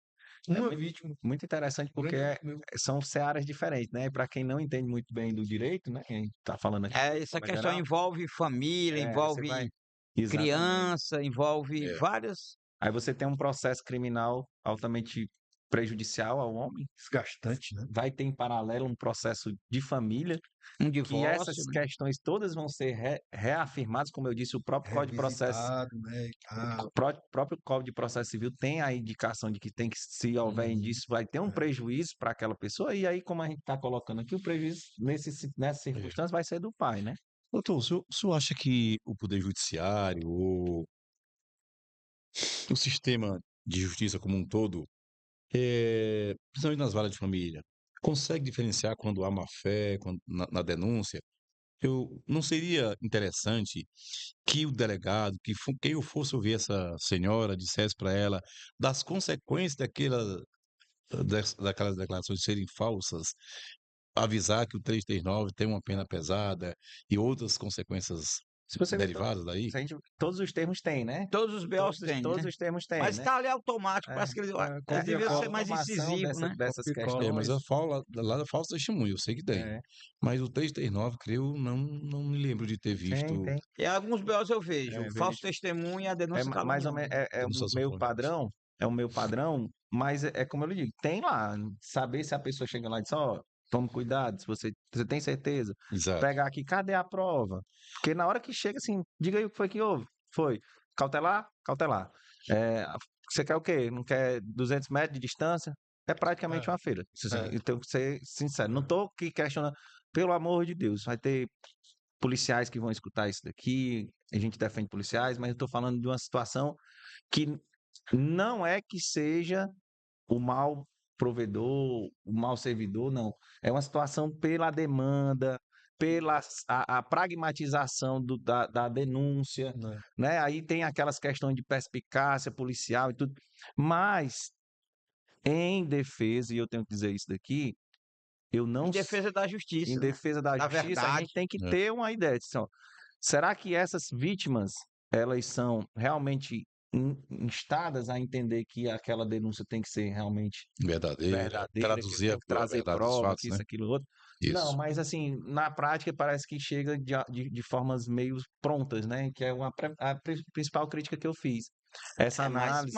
Speaker 1: Uma vítima.
Speaker 3: muito interessante,
Speaker 1: Um
Speaker 3: porque
Speaker 1: grande amigo meu.
Speaker 3: são searas diferentes, né? Para quem não entende muito bem do direito, né? Quem tá falando aqui,
Speaker 4: Essa
Speaker 3: forma
Speaker 4: questão
Speaker 3: geral,
Speaker 4: envolve família,
Speaker 3: você
Speaker 4: envolve
Speaker 3: vai. Exatamente.
Speaker 4: criança, envolve
Speaker 2: É.
Speaker 4: várias.
Speaker 3: Aí você tem um processo criminal altamente prejudicial ao homem,
Speaker 1: Desgastante, né?
Speaker 3: vai ter em paralelo um processo de família,
Speaker 4: Um
Speaker 3: que
Speaker 4: divórcio,
Speaker 3: essas
Speaker 4: né?
Speaker 3: questões todas vão ser reafirmadas, como eu disse, o próprio Código de Processo,
Speaker 1: Revisitado, né? e tal.
Speaker 3: o próprio Código de Processo Civil tem a indicação de que tem que, se houver indício, vai ter um prejuízo para aquela pessoa, e aí, como a gente está colocando aqui, o prejuízo nessa circunstância vai ser do pai, né?
Speaker 2: Doutor, o senhor acha que o Poder Judiciário ou o sistema de justiça como um todo, principalmente nas varas de família, consegue diferenciar quando há má-fé, na denúncia? Não seria interessante que o delegado, quem eu fosse ouvir essa senhora, dissesse para ela das consequências daquelas declarações serem falsas, avisar que o 339 tem uma pena pesada e outras consequências
Speaker 3: Se você ver,
Speaker 2: derivadas daí?
Speaker 3: se a gente, todos os termos têm, né?
Speaker 4: Todos os BOs têm,
Speaker 3: Todos
Speaker 4: né?
Speaker 3: os termos têm,
Speaker 4: Mas
Speaker 3: né?
Speaker 4: está ali automático, parece que eles deviam ser mais incisivos, né?
Speaker 3: Dessas
Speaker 2: Mas eu
Speaker 3: questões.
Speaker 2: falo lá da falsa testemunha, eu sei que tem.
Speaker 3: É,
Speaker 2: Mas o 339, creio, não me lembro de ter visto.
Speaker 3: tem.
Speaker 4: E alguns BOs eu vejo,
Speaker 3: É,
Speaker 4: falso testemunha e a denúncia
Speaker 3: Mais ou
Speaker 4: caluniosa.
Speaker 3: menos, é o
Speaker 2: Denunciação
Speaker 3: meu
Speaker 2: caluniosa.
Speaker 3: padrão, mas é como eu lhe digo, tem lá, saber se a pessoa chega lá e diz, ó, tome cuidado, se você tem certeza,
Speaker 2: Exato.
Speaker 3: pegar aqui, cadê a prova? Porque na hora que chega assim, diga aí o que foi que houve. Foi, cautelar? Cautelar. Você quer o quê? Não quer 200 metros de distância? É praticamente uma feira. Eu tenho que ser sincero, não estou aqui questionando, pelo amor de Deus, vai ter policiais que vão escutar isso daqui, a gente defende policiais, mas eu estou falando de uma situação que não é que seja o mal provedor, o mal servidor, não. É uma situação pela demanda, pela a pragmatização da denúncia,
Speaker 1: Né?
Speaker 3: né? Aí tem aquelas questões de perspicácia policial e tudo, mas em defesa, e eu tenho que dizer isso daqui, eu não
Speaker 4: Em defesa da justiça,
Speaker 3: em
Speaker 4: né?
Speaker 3: defesa da
Speaker 4: Da
Speaker 3: justiça, a
Speaker 4: verdade.
Speaker 3: gente tem que
Speaker 2: É.
Speaker 3: ter uma ideia. Assim, ó, será que essas vítimas, elas são realmente instadas a entender que aquela denúncia tem que ser realmente
Speaker 2: Verdadeira.
Speaker 3: verdadeira, que
Speaker 2: Traduzir
Speaker 3: tem que
Speaker 2: a
Speaker 3: trazer
Speaker 2: verdade dos
Speaker 3: prova,
Speaker 2: fatos,
Speaker 3: que
Speaker 2: né?
Speaker 3: isso, aquilo, outro. Não,
Speaker 2: Isso.
Speaker 3: mas assim, na prática parece que chega de formas meio prontas, né? Que é principal crítica que eu fiz. Essa análise.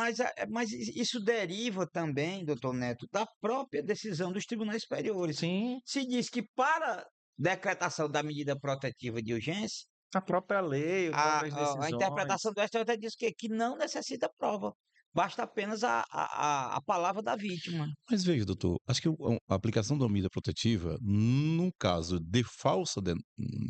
Speaker 4: Mas isso deriva também, doutor Neto, da própria decisão dos tribunais superiores.
Speaker 3: Sim,
Speaker 4: Se diz que para decretação da medida protetiva de urgência,
Speaker 3: a própria lei, as próprias
Speaker 4: a interpretação
Speaker 3: decisões.
Speaker 4: do STJ diz que não necessita prova, basta apenas a palavra da vítima.
Speaker 2: Mas veja, doutor, acho que a aplicação da medida protetiva, no caso de falsa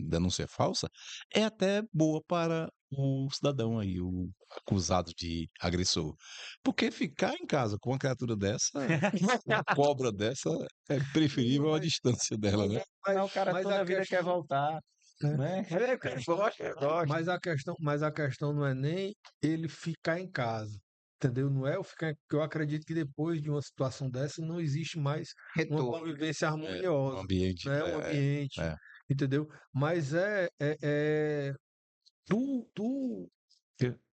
Speaker 2: denúncia falsa, é até boa para o cidadão aí, o acusado de agressor. Porque ficar em casa com uma criatura dessa, uma cobra dessa, é preferível a
Speaker 1: Mas,
Speaker 2: distância dela, né?
Speaker 3: Afinal, o cara
Speaker 1: mas
Speaker 3: toda
Speaker 1: a
Speaker 3: a vida quer
Speaker 1: questão,
Speaker 3: voltar, né? Gosta.
Speaker 1: mas a questão não é nem ele ficar em casa, entendeu? Não é eu ficar, porque eu acredito que depois de uma situação dessa não existe mais uma
Speaker 4: Retorno.
Speaker 1: convivência
Speaker 2: É,
Speaker 1: harmoniosa,
Speaker 2: ambiente.
Speaker 1: né? Um ambiente,
Speaker 2: É.
Speaker 1: entendeu? Mas tu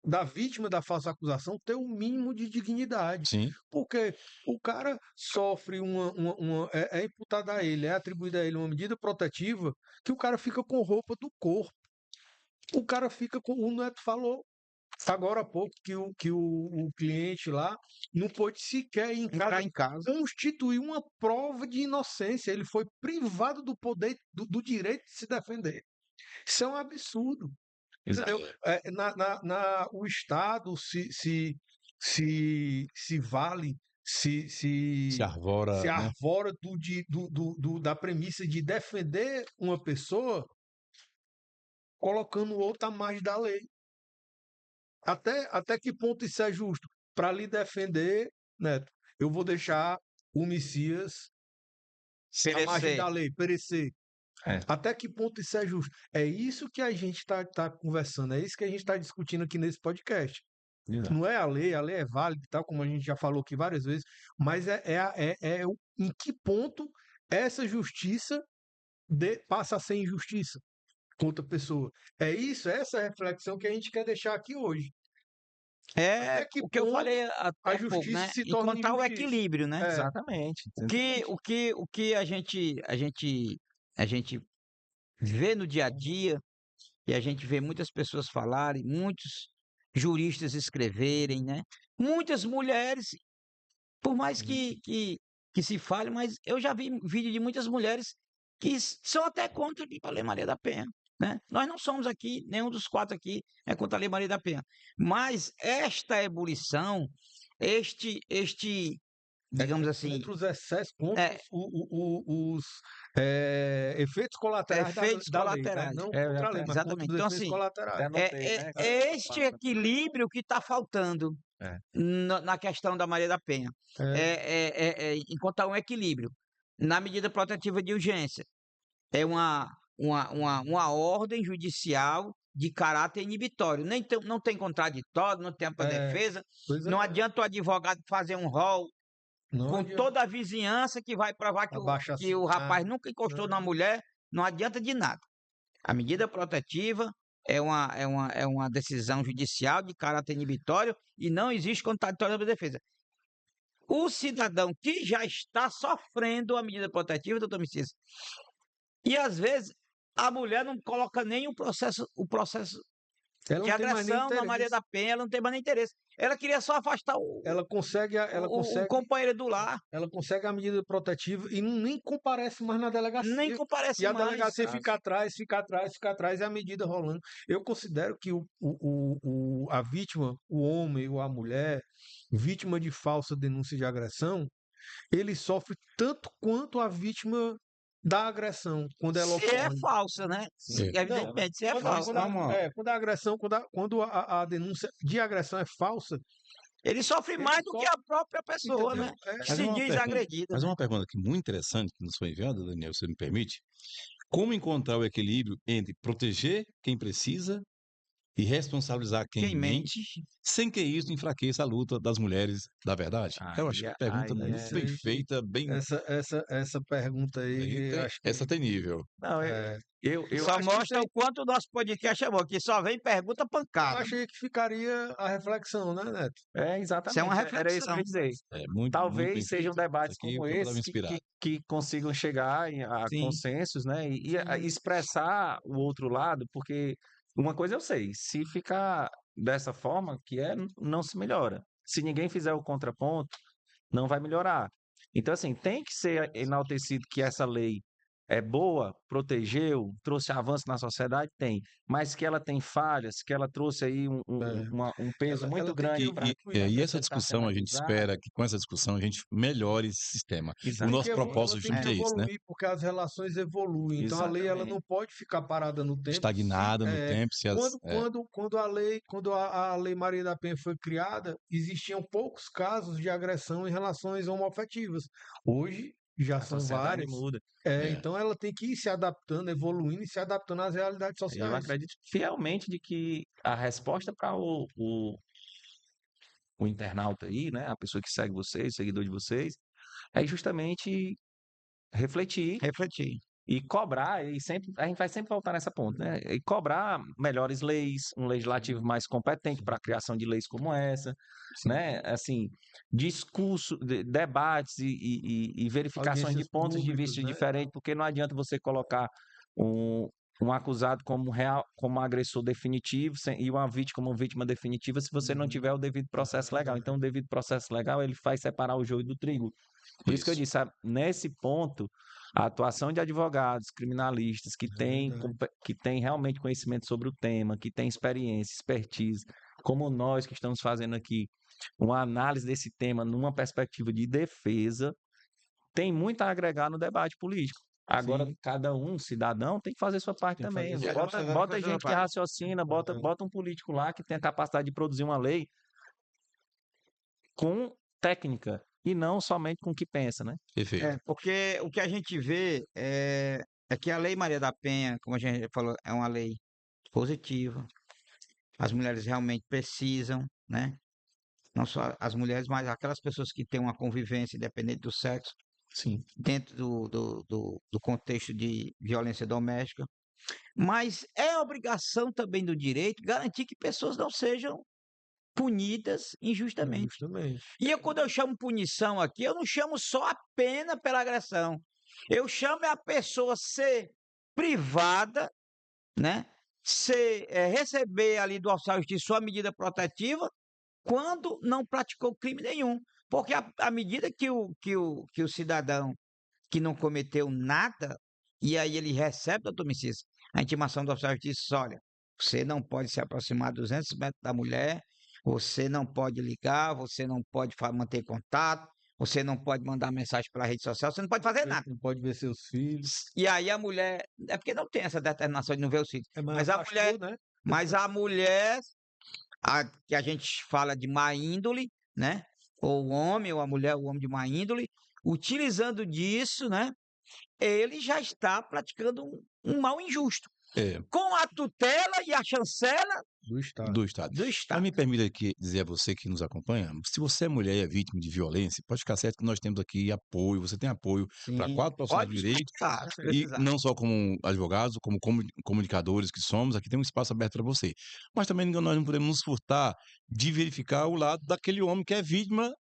Speaker 1: da vítima da falsa acusação ter o mínimo de dignidade.
Speaker 2: Sim,
Speaker 1: Porque o cara sofre é imputada a ele, é atribuída a ele uma medida protetiva que o cara fica com roupa do corpo. O cara fica com. O Neto falou agora há pouco que o cliente lá não pôde sequer ir em
Speaker 4: Entrar
Speaker 1: casa
Speaker 4: em casa.
Speaker 1: constituir uma prova de inocência. Ele foi privado do poder, do direito de se defender. Isso é um absurdo. Entendeu? O Estado se vale,
Speaker 2: se
Speaker 1: se
Speaker 2: arvora, né?
Speaker 1: arvora da premissa de defender uma pessoa colocando outra à margem da lei. Até que ponto isso é justo? Para lhe defender, Neto, eu vou deixar o Messias à margem da lei, perecer.
Speaker 3: É.
Speaker 1: Até que ponto isso é justo? É isso que a gente está conversando, é isso que a gente está discutindo aqui nesse podcast.
Speaker 3: Exato.
Speaker 1: Não é a lei é válida e tal, como a gente já falou aqui várias vezes, mas em que ponto essa justiça passa a ser injustiça contra a pessoa. É isso, essa reflexão que a gente quer deixar aqui hoje. Até que
Speaker 4: O que eu
Speaker 1: ponto
Speaker 4: falei
Speaker 1: a
Speaker 4: até pouco,
Speaker 1: justiça
Speaker 4: né?
Speaker 1: se torna
Speaker 4: Encontrar o
Speaker 1: injustiça?
Speaker 4: equilíbrio, né?
Speaker 3: Exatamente.
Speaker 4: O que a gente vê no dia a dia, e a gente vê muitas pessoas falarem, muitos juristas escreverem, né? Muitas mulheres, por mais que se fale, mas eu já vi vídeo de muitas mulheres que são até contra a Lei Maria da Penha, né? Nós não somos aqui, nenhum dos quatro aqui é contra a Lei Maria da Penha. Mas esta ebulição, digamos assim,
Speaker 1: Contra os excessos, contra
Speaker 4: é,
Speaker 1: os efeitos colaterais
Speaker 4: efeitos
Speaker 1: da lei, né?
Speaker 4: colaterais.
Speaker 1: Não
Speaker 3: É,
Speaker 1: contra a lei, mas contra
Speaker 4: Exatamente.
Speaker 1: os
Speaker 4: Então,
Speaker 1: efeitos
Speaker 4: assim,
Speaker 3: até
Speaker 1: colaterais.
Speaker 3: anotei, né?
Speaker 4: é este equilíbrio que está faltando
Speaker 3: É.
Speaker 4: na questão da Maria da Penha. Encontrar um equilíbrio. Na medida protetiva de urgência, é uma ordem judicial de caráter inibitório. Não tem contraditório, não tem ampla defesa.
Speaker 1: Pois
Speaker 4: Não
Speaker 1: é,
Speaker 4: adianta o advogado fazer um rol
Speaker 1: não
Speaker 4: com
Speaker 1: adianta
Speaker 4: toda a vizinhança que vai provar que
Speaker 1: abaixo
Speaker 4: o rapaz
Speaker 1: assinado,
Speaker 4: nunca encostou
Speaker 1: né?
Speaker 4: na mulher. Não adianta de nada. A medida protetiva é uma decisão judicial de caráter inibitório e não existe contraditório da defesa. O cidadão que já está sofrendo a medida protetiva, doutor Messias, e às vezes a mulher não coloca nem o processo
Speaker 1: Ela
Speaker 4: de
Speaker 1: não tem mais nem
Speaker 4: agressão na Maria
Speaker 1: interesse.
Speaker 4: da Penha, ela não tem mais nem interesse. Ela queria só afastar
Speaker 1: Ela consegue,
Speaker 4: o companheiro do lar,
Speaker 1: ela consegue a medida protetiva e nem comparece mais na
Speaker 4: nem
Speaker 1: delegacia.
Speaker 4: comparece
Speaker 1: E a
Speaker 4: mais.
Speaker 1: delegacia fica atrás, e a medida rolando. Eu considero que a vítima, o homem ou a mulher, vítima de falsa denúncia de agressão, ele sofre tanto quanto a vítima da agressão, quando ela
Speaker 4: Se é
Speaker 1: ocorre.
Speaker 4: falsa, né?
Speaker 2: É.
Speaker 4: Evidentemente, se é
Speaker 1: Quando,
Speaker 4: falsa.
Speaker 1: quando a agressão, quando a denúncia de agressão é falsa,
Speaker 4: Ele sofre
Speaker 1: ele
Speaker 4: mais do que a
Speaker 1: sofre,
Speaker 4: própria pessoa,
Speaker 1: entendeu?
Speaker 4: né? Que se diz agredida.
Speaker 2: Mas uma pergunta aqui muito interessante que nos foi enviada, Daniel, se me permite. Como encontrar o equilíbrio entre proteger quem precisa e responsabilizar quem
Speaker 4: Quem
Speaker 2: mente,
Speaker 4: mente?
Speaker 2: sem que isso enfraqueça a luta das mulheres da verdade? Eu acho
Speaker 3: Aí,
Speaker 2: que a pergunta
Speaker 3: aí
Speaker 2: muito
Speaker 3: é.
Speaker 2: bem feita, bem.
Speaker 1: Essa pergunta aí, eu acho que
Speaker 2: Essa tem nível.
Speaker 3: Não,
Speaker 1: é,
Speaker 3: eu
Speaker 4: Só
Speaker 3: acho que
Speaker 4: mostra o quanto o nosso podcast é bom, que só vem pergunta
Speaker 1: eu
Speaker 4: pancada.
Speaker 1: achei que ficaria a reflexão, né, Neto?
Speaker 4: Isso é uma
Speaker 3: exatamente, era isso que eu ia
Speaker 4: reflexão.
Speaker 3: dizer.
Speaker 2: Muito bem
Speaker 3: Talvez sejam
Speaker 2: feito. Isso
Speaker 3: debates
Speaker 2: aqui
Speaker 3: como
Speaker 2: foi para me
Speaker 3: esse
Speaker 2: inspirar.
Speaker 3: que consigam chegar a
Speaker 4: Sim.
Speaker 3: consensos, né? E
Speaker 1: Sim.
Speaker 3: expressar o outro lado, porque uma coisa eu sei, se ficar dessa forma que não se melhora. Se ninguém fizer o contraponto, não vai melhorar. Então, assim, tem que ser enaltecido que essa lei é boa, protegeu, trouxe avanço na sociedade, tem. Mas que ela tem falhas, que ela trouxe aí
Speaker 1: É.
Speaker 3: um peso muito
Speaker 1: Ela tem que
Speaker 3: grande para
Speaker 2: E
Speaker 3: a
Speaker 2: essa
Speaker 3: pessoa que está
Speaker 2: discussão,
Speaker 3: sendo
Speaker 2: a gente
Speaker 3: acusada.
Speaker 2: espera que com essa discussão a gente melhore esse sistema. O
Speaker 1: Tem
Speaker 3: Exato.
Speaker 1: que
Speaker 2: nosso propósito
Speaker 1: ela tem
Speaker 2: junto
Speaker 1: que
Speaker 2: é esse, né?
Speaker 1: evoluir, porque as relações evoluem. Então a lei ela
Speaker 3: Exatamente.
Speaker 1: não pode ficar parada no tempo.
Speaker 2: Estagnada no tempo, se as.
Speaker 1: Quando a lei Maria da Penha foi criada, existiam poucos casos de agressão em relações homoafetivas. Hoje já
Speaker 3: A
Speaker 1: são
Speaker 3: sociedade
Speaker 1: várias.
Speaker 3: muda.
Speaker 2: É,
Speaker 1: Então ela tem que ir se adaptando, evoluindo e se adaptando às realidades
Speaker 3: E eu
Speaker 1: sociais.
Speaker 3: acredito fielmente de que a resposta para o internauta aí, né, a pessoa que segue vocês, seguidor de vocês, é justamente refletir
Speaker 4: Refletir.
Speaker 3: e cobrar, e sempre, a gente vai sempre voltar nessa ponta, né? E cobrar melhores leis, um legislativo mais competente para a criação de leis como essa, né? Assim, discurso, debates e verificações de
Speaker 1: Audiências
Speaker 3: pontos de
Speaker 1: públicas,
Speaker 3: vista
Speaker 1: né?
Speaker 3: diferentes, porque não adianta você colocar um, um acusado como real, como agressor definitivo e uma vítima como vítima definitiva se você não tiver o devido processo legal. Então, o devido processo legal, ele faz separar o joio do trigo. Por isso que eu
Speaker 2: isso.
Speaker 3: disse, sabe, nesse ponto, a atuação de advogados, criminalistas
Speaker 1: Verdade.
Speaker 3: que têm realmente conhecimento sobre o tema, que têm experiência, expertise, como nós que estamos fazendo aqui uma análise desse tema numa perspectiva de defesa, tem muito a agregar no debate político. Agora,
Speaker 1: Sim,
Speaker 3: cada cidadão, tem que fazer sua parte
Speaker 1: tem que
Speaker 3: também.
Speaker 1: fazer sua
Speaker 3: Bota,
Speaker 1: parte.
Speaker 3: bota gente que raciocina, bota,
Speaker 1: É.
Speaker 3: bota um político lá que tem a capacidade de produzir uma lei com técnica e não somente com o que pensa, né?
Speaker 2: Perfeito.
Speaker 4: Porque o que a gente vê é que a Lei Maria da Penha, como a gente falou, é uma lei positiva. As mulheres realmente precisam, né? Não só as mulheres, mas aquelas pessoas que têm uma convivência, independente do sexo,
Speaker 3: Sim.
Speaker 4: dentro do contexto de violência doméstica. Mas é obrigação também do direito garantir que pessoas não sejam punidas injustamente.
Speaker 1: Justamente.
Speaker 4: Quando eu chamo punição aqui, eu não chamo só a pena pela agressão. Eu chamo a pessoa ser privada, né? Receber ali do oficial de justiça sua medida protetiva quando não praticou crime nenhum. Porque à medida que o cidadão que não cometeu nada, e aí ele recebe, doutor Messias, a intimação do oficial de justiça, olha, você não pode se aproximar 200 metros da mulher, você não pode ligar, você não pode manter contato, você não pode mandar mensagem pela rede social, você não pode fazer nada.
Speaker 1: Não pode ver seus filhos.
Speaker 4: E aí a mulher, é porque não tem essa determinação de não ver os filhos,
Speaker 1: Mas afastou, né?
Speaker 4: mas a mulher, que a gente fala de má índole, né? Ou o homem, ou a mulher, o homem de má índole, utilizando disso, né? Ele já está praticando um mal injusto,
Speaker 2: É,
Speaker 4: com a tutela e a chancela
Speaker 1: Do Estado.
Speaker 2: do Estado.
Speaker 4: do
Speaker 2: Mas
Speaker 4: Estado.
Speaker 2: me permita aqui dizer a você que nos acompanha, se você é mulher e é vítima de violência, pode ficar certo que nós temos aqui apoio, você tem apoio para
Speaker 4: Sim,
Speaker 2: quatro profissionais
Speaker 4: pode
Speaker 2: do direito,
Speaker 4: explicar, se
Speaker 2: e
Speaker 4: precisar.
Speaker 2: não só como advogados, como comunicadores que somos, aqui tem um espaço aberto para você. Mas também nós não podemos nos furtar de verificar o lado daquele homem que é vítima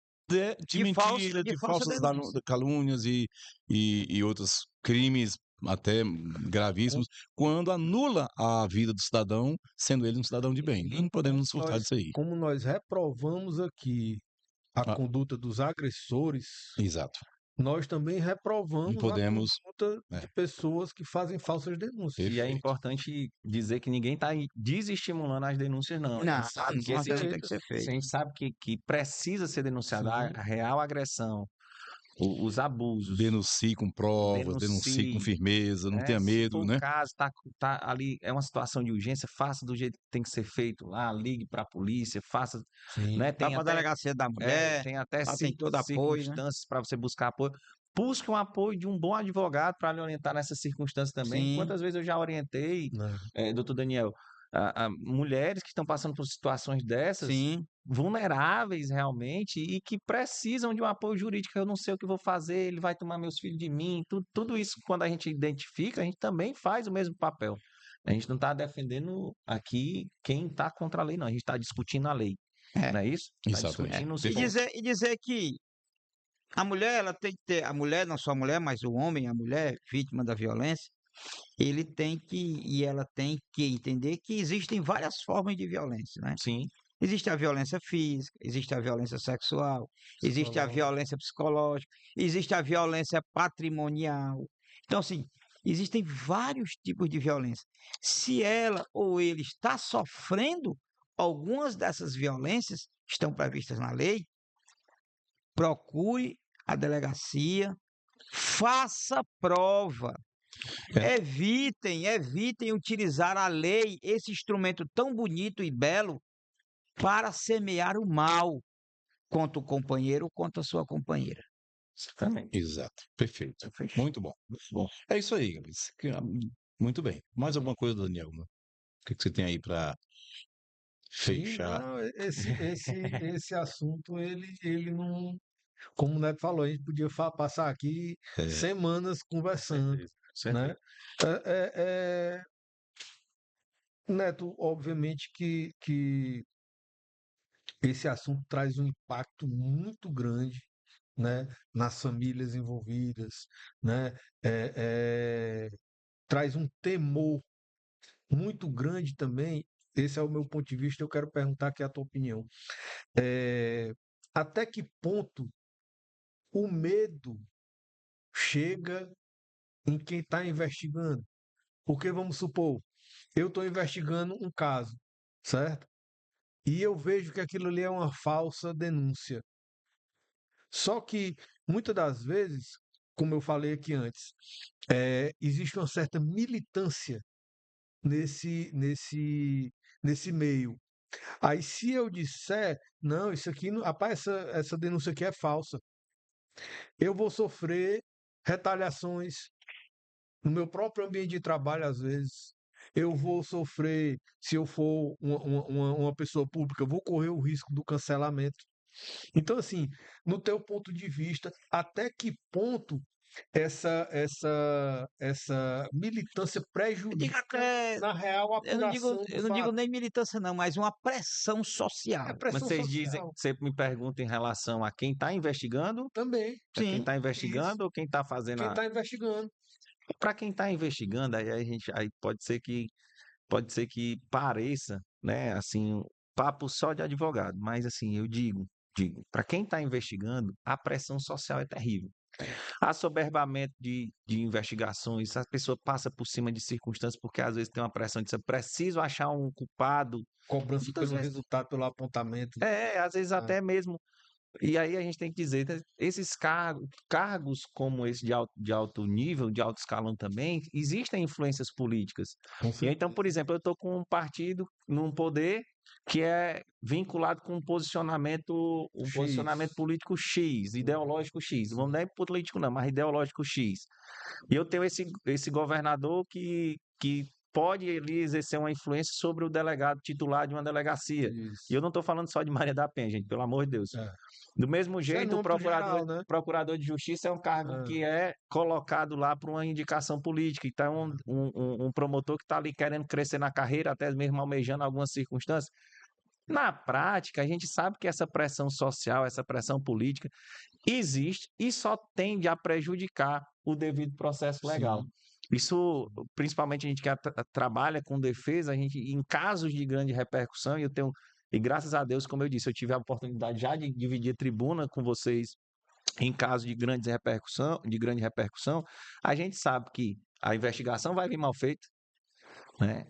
Speaker 2: de mentira, de
Speaker 4: falsa
Speaker 2: falsas
Speaker 4: denúncia.
Speaker 2: calúnias e outros crimes até gravíssimos, quando anula a vida do cidadão, sendo ele um cidadão de bem. Nós não podemos nos furtar disso aí.
Speaker 1: Como nós reprovamos aqui a
Speaker 2: Ah,
Speaker 1: conduta dos agressores,
Speaker 2: exato.
Speaker 1: nós também
Speaker 2: Não
Speaker 1: reprovamos a
Speaker 2: podemos.
Speaker 1: conduta
Speaker 2: É,
Speaker 1: de pessoas que fazem falsas denúncias.
Speaker 3: E é
Speaker 2: perfeito.
Speaker 3: importante dizer que ninguém está desestimulando as denúncias, não.
Speaker 4: Não,
Speaker 3: A gente sabe que
Speaker 4: uma
Speaker 3: esse
Speaker 4: denúncia
Speaker 3: tipo,
Speaker 4: tem que ser
Speaker 3: se a
Speaker 4: feita.
Speaker 3: gente sabe que precisa ser denunciada
Speaker 1: Sim.
Speaker 3: a real agressão, os abusos,
Speaker 2: Denuncie com provas, denuncie com
Speaker 3: denuncie,
Speaker 2: firmeza, não
Speaker 3: né?
Speaker 2: tenha
Speaker 3: Se for
Speaker 2: medo,
Speaker 3: o
Speaker 2: né?
Speaker 3: caso, tá ali, é uma situação de urgência, faça do jeito que tem que ser feito lá, ligue para a polícia, faça,
Speaker 1: Sim.
Speaker 3: né?
Speaker 4: Vai para a delegacia da mulher,
Speaker 3: Tem até
Speaker 4: lá tem todo apoio, né?
Speaker 3: circunstâncias para você buscar apoio. Busque um apoio de um bom advogado para lhe orientar nessas circunstâncias também.
Speaker 4: Sim.
Speaker 3: Quantas vezes eu já orientei,
Speaker 1: Né?
Speaker 3: doutor Daniel, mulheres que estão passando por situações dessas,
Speaker 4: Sim.
Speaker 3: vulneráveis realmente, e que precisam de um apoio jurídico. Eu não sei o que vou fazer, ele vai tomar meus filhos de mim. Tudo isso, quando a gente identifica, a gente também faz o mesmo papel. A gente não está defendendo aqui quem está contra a lei, não. A gente está discutindo a lei.
Speaker 4: É.
Speaker 3: Não é isso? Está
Speaker 2: Exatamente.
Speaker 3: discutindo os
Speaker 4: E
Speaker 3: pontos.
Speaker 4: dizer que a mulher, ela tem que ter, a mulher, não só a mulher, mas o homem, a mulher, vítima da violência, ele tem que, e ela tem que entender que existem várias formas de violência, né?
Speaker 3: Sim,
Speaker 4: Existe a violência física, existe a violência sexual, existe a
Speaker 1: Psicológico.
Speaker 4: violência psicológica, existe a violência patrimonial. Então, assim, existem vários tipos de violência. Se ela ou ele está sofrendo algumas dessas violências que estão previstas na lei, procure a delegacia, faça prova. Evitem utilizar a lei, esse instrumento tão bonito e belo, para semear o mal contra o companheiro ou contra a sua companheira.
Speaker 3: exatamente.
Speaker 2: Exato. Perfeito.
Speaker 3: Perfeito.
Speaker 2: Muito bom.
Speaker 3: Muito bom.
Speaker 2: É isso aí, Gabs. Muito bem. Mais alguma coisa, Daniel? O que você tem aí para
Speaker 1: Sim,
Speaker 2: fechar?
Speaker 1: não, esse assunto, ele não, como o Neto falou, a gente podia passar aqui
Speaker 2: É,
Speaker 1: semanas conversando, né? É, Neto, obviamente que esse assunto traz um impacto muito grande, né, nas famílias envolvidas, né? É, traz um temor muito grande também. Esse é o meu ponto de vista. Eu quero perguntar aqui a tua opinião. Até que ponto o medo chega em quem está investigando? Porque vamos supor, eu estou investigando um caso, certo? E eu vejo que aquilo ali é uma falsa denúncia. Só que, muitas das vezes, como eu falei aqui antes, existe uma certa militância nesse meio. Aí, se eu disser, não, isso aqui, rapaz, essa denúncia aqui é falsa, eu vou sofrer retaliações no meu próprio ambiente de trabalho, às vezes. Eu vou sofrer, se eu for uma pessoa pública, eu vou correr o risco do cancelamento. Então, assim, no teu ponto de vista, até que ponto essa militância
Speaker 4: Eu digo
Speaker 1: prejudica
Speaker 4: até,
Speaker 1: na real apuração do
Speaker 4: eu não digo
Speaker 1: fato?
Speaker 4: nem militância não, mas uma pressão
Speaker 1: É
Speaker 4: social.
Speaker 3: Mas
Speaker 1: pressão
Speaker 3: vocês dizem,
Speaker 1: social
Speaker 3: você me pergunta em relação a quem está investigando,
Speaker 1: também.
Speaker 3: a quem
Speaker 4: Sim,
Speaker 3: está
Speaker 1: Isso.
Speaker 3: investigando ou quem está fazendo
Speaker 1: Quem
Speaker 3: a.
Speaker 1: está investigando.
Speaker 3: Para quem está investigando, aí pode ser que pareça, né, assim, um papo só de advogado, mas assim, eu digo, para quem está investigando, a pressão social é terrível. Assoberbamento de investigações, a pessoa passa por cima de circunstâncias porque às vezes tem uma pressão de ser preciso achar um culpado.
Speaker 1: Cobrança
Speaker 3: Muitas
Speaker 1: pelo
Speaker 3: vezes
Speaker 1: resultado, pelo apontamento.
Speaker 3: às vezes
Speaker 1: Ah,
Speaker 3: até mesmo. E aí a gente tem que dizer, né, esses cargos como esse de alto nível, de alto escalão também, existem influências políticas.
Speaker 1: com
Speaker 3: E aí, então, por
Speaker 1: certeza.
Speaker 3: exemplo, eu estou com um partido num poder que é vinculado com um posicionamento
Speaker 1: X.
Speaker 3: político X, ideológico X. Vamos
Speaker 1: Sim.
Speaker 3: não é político não, mas ideológico X. E eu tenho esse governador que pode ali exercer uma influência sobre o delegado titular de uma delegacia. E
Speaker 1: Isso.
Speaker 3: eu não estou falando só de Maria da Penha, gente, pelo amor de Deus.
Speaker 1: É.
Speaker 3: Do mesmo
Speaker 1: Isso é
Speaker 3: jeito,
Speaker 1: no
Speaker 3: o
Speaker 1: âmbito
Speaker 3: procurador,
Speaker 1: geral, né?
Speaker 3: procurador de justiça é um cargo
Speaker 1: Ah,
Speaker 3: que é colocado lá por uma indicação política. Então,
Speaker 1: ah,
Speaker 3: um promotor que está ali querendo crescer na carreira, até mesmo almejando algumas circunstâncias. Na prática, a gente sabe que essa pressão social, essa pressão política existe e só tende a prejudicar o devido processo legal.
Speaker 1: sim.
Speaker 3: Isso, principalmente a gente que trabalha com defesa, a gente, em casos de grande repercussão, e graças a Deus, como eu disse, eu tive a oportunidade já de dividir tribuna com vocês em casos de grande repercussão, a gente sabe que a investigação vai vir mal feita, né?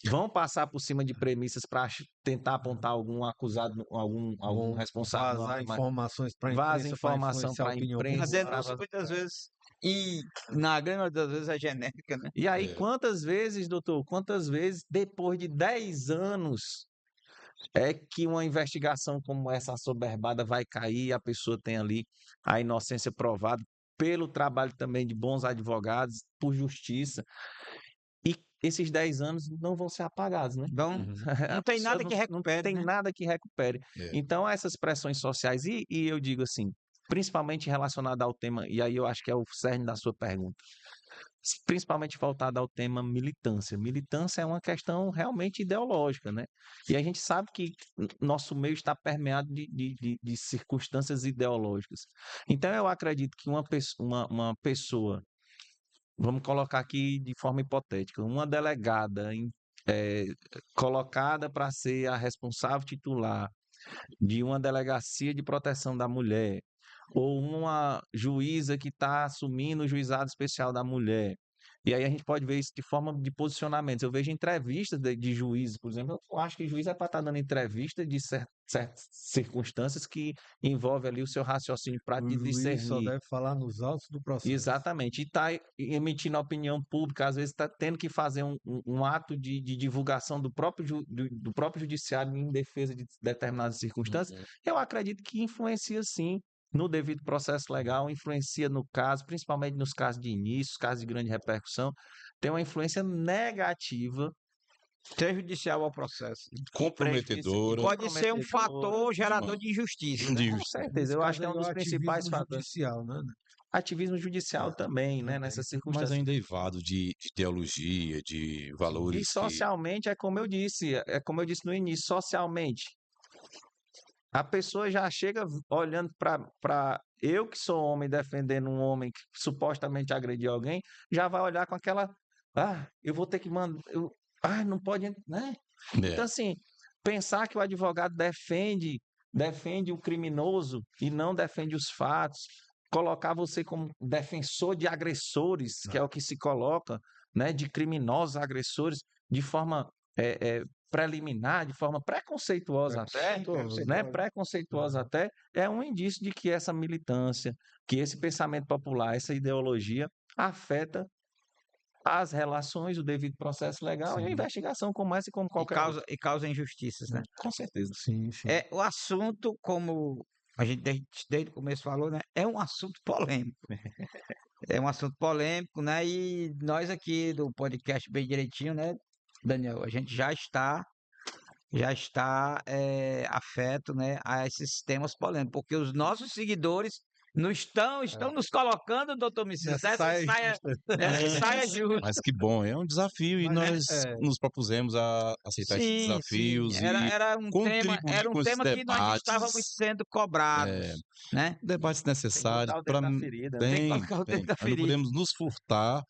Speaker 3: Vão passar por cima de premissas para tentar apontar algum acusado, algum
Speaker 1: Vão
Speaker 3: responsável,
Speaker 1: vazar
Speaker 3: mas
Speaker 1: informações para a
Speaker 3: vaza
Speaker 1: imprensa para
Speaker 3: informação
Speaker 1: influenciar a
Speaker 3: para a
Speaker 1: opinião
Speaker 4: a
Speaker 3: imprensa,
Speaker 1: popular.
Speaker 4: denúncia muitas vezes, e na grande maioria das vezes é genérica, né?
Speaker 3: E aí,
Speaker 2: é,
Speaker 3: quantas vezes, doutor, quantas vezes, depois de 10 anos, é que uma investigação como essa assoberbada vai cair e a pessoa tem ali a inocência provada pelo trabalho também de bons advogados, por justiça. E esses 10 anos não vão ser apagados, né?
Speaker 4: Então,
Speaker 2: Uhum.
Speaker 4: não tem
Speaker 3: pessoa
Speaker 4: nada que recupere,
Speaker 3: não tem
Speaker 4: né?
Speaker 3: nada que recupere.
Speaker 2: É.
Speaker 3: Então, essas pressões sociais, e eu digo assim, principalmente relacionada ao tema, e aí eu acho que é o cerne da sua pergunta, principalmente voltada ao tema militância. Militância é uma questão realmente ideológica, né? E a gente sabe que nosso meio está permeado de circunstâncias ideológicas. Então, eu acredito que uma pessoa, vamos colocar aqui de forma hipotética, uma delegada eh, colocada para ser a responsável titular de uma delegacia de proteção da mulher, ou uma juíza que está assumindo o juizado especial da mulher. E aí a gente pode ver isso de forma de posicionamentos. Eu vejo entrevistas de juízes, por exemplo. Eu acho que juiz é para estar dando entrevista de certas circunstâncias que envolve ali o seu raciocínio
Speaker 1: O
Speaker 3: prático de
Speaker 1: juiz só
Speaker 3: discernir.
Speaker 1: deve falar nos autos do processo.
Speaker 3: Exatamente. E está emitindo opinião pública, às vezes está tendo que fazer um ato de divulgação do do próprio judiciário em defesa de determinadas circunstâncias. Eu acredito que influencia sim no devido processo legal, influencia no caso, principalmente nos casos de início, casos de grande repercussão, tem uma influência negativa,
Speaker 4: Prejudicial ao processo.
Speaker 2: Comprometedora
Speaker 4: Pode ser um
Speaker 3: comprometedora,
Speaker 4: fator gerador de injustiça, né?
Speaker 2: de
Speaker 3: com
Speaker 2: justiça.
Speaker 3: certeza.
Speaker 1: Nesse
Speaker 3: Eu acho
Speaker 1: caso
Speaker 3: que é um
Speaker 1: aí, o
Speaker 3: dos principais
Speaker 1: ativismo
Speaker 3: fatores.
Speaker 1: judicial, né?
Speaker 3: Ativismo judicial também, né,
Speaker 1: Também.
Speaker 3: nessas
Speaker 2: Mas
Speaker 3: circunstâncias.
Speaker 2: ainda evado de teologia, de
Speaker 3: E
Speaker 2: valores que.
Speaker 3: socialmente é como eu disse, no início, socialmente. A pessoa já chega olhando para eu que sou homem defendendo um homem que supostamente agrediu alguém, já vai olhar com aquela, eu vou ter que mandar, não pode, né?
Speaker 2: É,
Speaker 3: Então assim, pensar que o advogado defende o criminoso e não defende os fatos, colocar você como defensor de agressores, que é o que se coloca, né, de criminosos agressores, de forma preliminar, de forma preconceituosa até, né, preconceituosa até, é um indício de que essa militância, que esse pensamento popular, essa ideologia afeta as relações, o devido processo legal e a
Speaker 1: Sim.
Speaker 3: investigação como essa e como qualquer outra.
Speaker 4: E causa injustiças, né?
Speaker 3: Com certeza.
Speaker 1: Sim, sim.
Speaker 4: O assunto, como a gente desde o começo falou, né? É um assunto polêmico. É um assunto polêmico, né? E nós aqui do podcast Bem Direitinho, né, Daniel, a gente já está afeto, né, a esses temas polêmicos, porque os nossos seguidores estão nos colocando, doutor Messias,
Speaker 1: Nessa saia
Speaker 4: nessa saia justa.
Speaker 2: mas que bom, é um desafio e
Speaker 1: Mas,
Speaker 2: nós nos propusemos a aceitar esses
Speaker 4: Sim,
Speaker 2: desafios
Speaker 4: sim.
Speaker 2: e
Speaker 4: Era
Speaker 2: contribuir
Speaker 4: um
Speaker 2: com esses
Speaker 4: tema que nós estávamos
Speaker 2: debates,
Speaker 4: sendo cobrados, né?
Speaker 2: debates
Speaker 3: Tem que
Speaker 2: necessários
Speaker 3: botar o
Speaker 2: para.
Speaker 3: dedo na ferida, né?
Speaker 4: Tem que
Speaker 2: Tem,
Speaker 4: colocar o dedo
Speaker 2: tem.
Speaker 4: na
Speaker 2: Nós não
Speaker 4: ferida.
Speaker 2: podemos nos furtar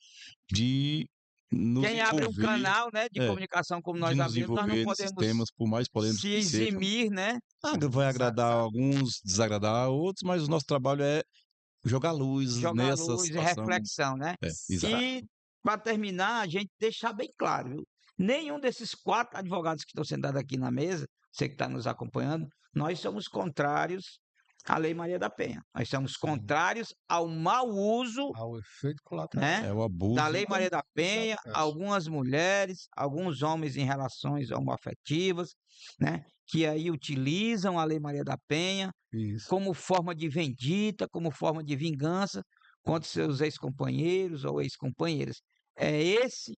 Speaker 2: de nos
Speaker 4: Quem abre um
Speaker 2: envolver,
Speaker 4: canal, né, de
Speaker 2: é,
Speaker 4: comunicação como
Speaker 2: de
Speaker 4: nós
Speaker 2: nos
Speaker 4: abrimos, nós não
Speaker 2: envolver nesses
Speaker 4: podemos
Speaker 2: temas, por mais polêmicos
Speaker 4: se
Speaker 2: que sejam.
Speaker 4: eximir, né?
Speaker 2: Vai agradar a alguns, desagradar a outros, mas o nosso trabalho é jogar luz
Speaker 4: Jogar
Speaker 2: nessa
Speaker 4: luz e
Speaker 2: situação.
Speaker 4: reflexão, né?
Speaker 2: Exato.
Speaker 4: E, para terminar, a gente deixar bem claro, viu? Nenhum desses 4 advogados que estão sentados aqui na mesa, você que está nos acompanhando, nós somos contrários à Lei Maria da Penha. Nós somos contrários ao mau uso,
Speaker 1: Ao efeito colateral.
Speaker 4: né,
Speaker 2: É o abuso.
Speaker 4: da Lei Maria da Penha,
Speaker 1: Exato.
Speaker 4: algumas mulheres, alguns homens em relações homoafetivas, né, que aí utilizam a Lei Maria da Penha
Speaker 1: Isso.
Speaker 4: como forma de vendita, como forma de vingança contra seus ex-companheiros ou ex-companheiras. Esse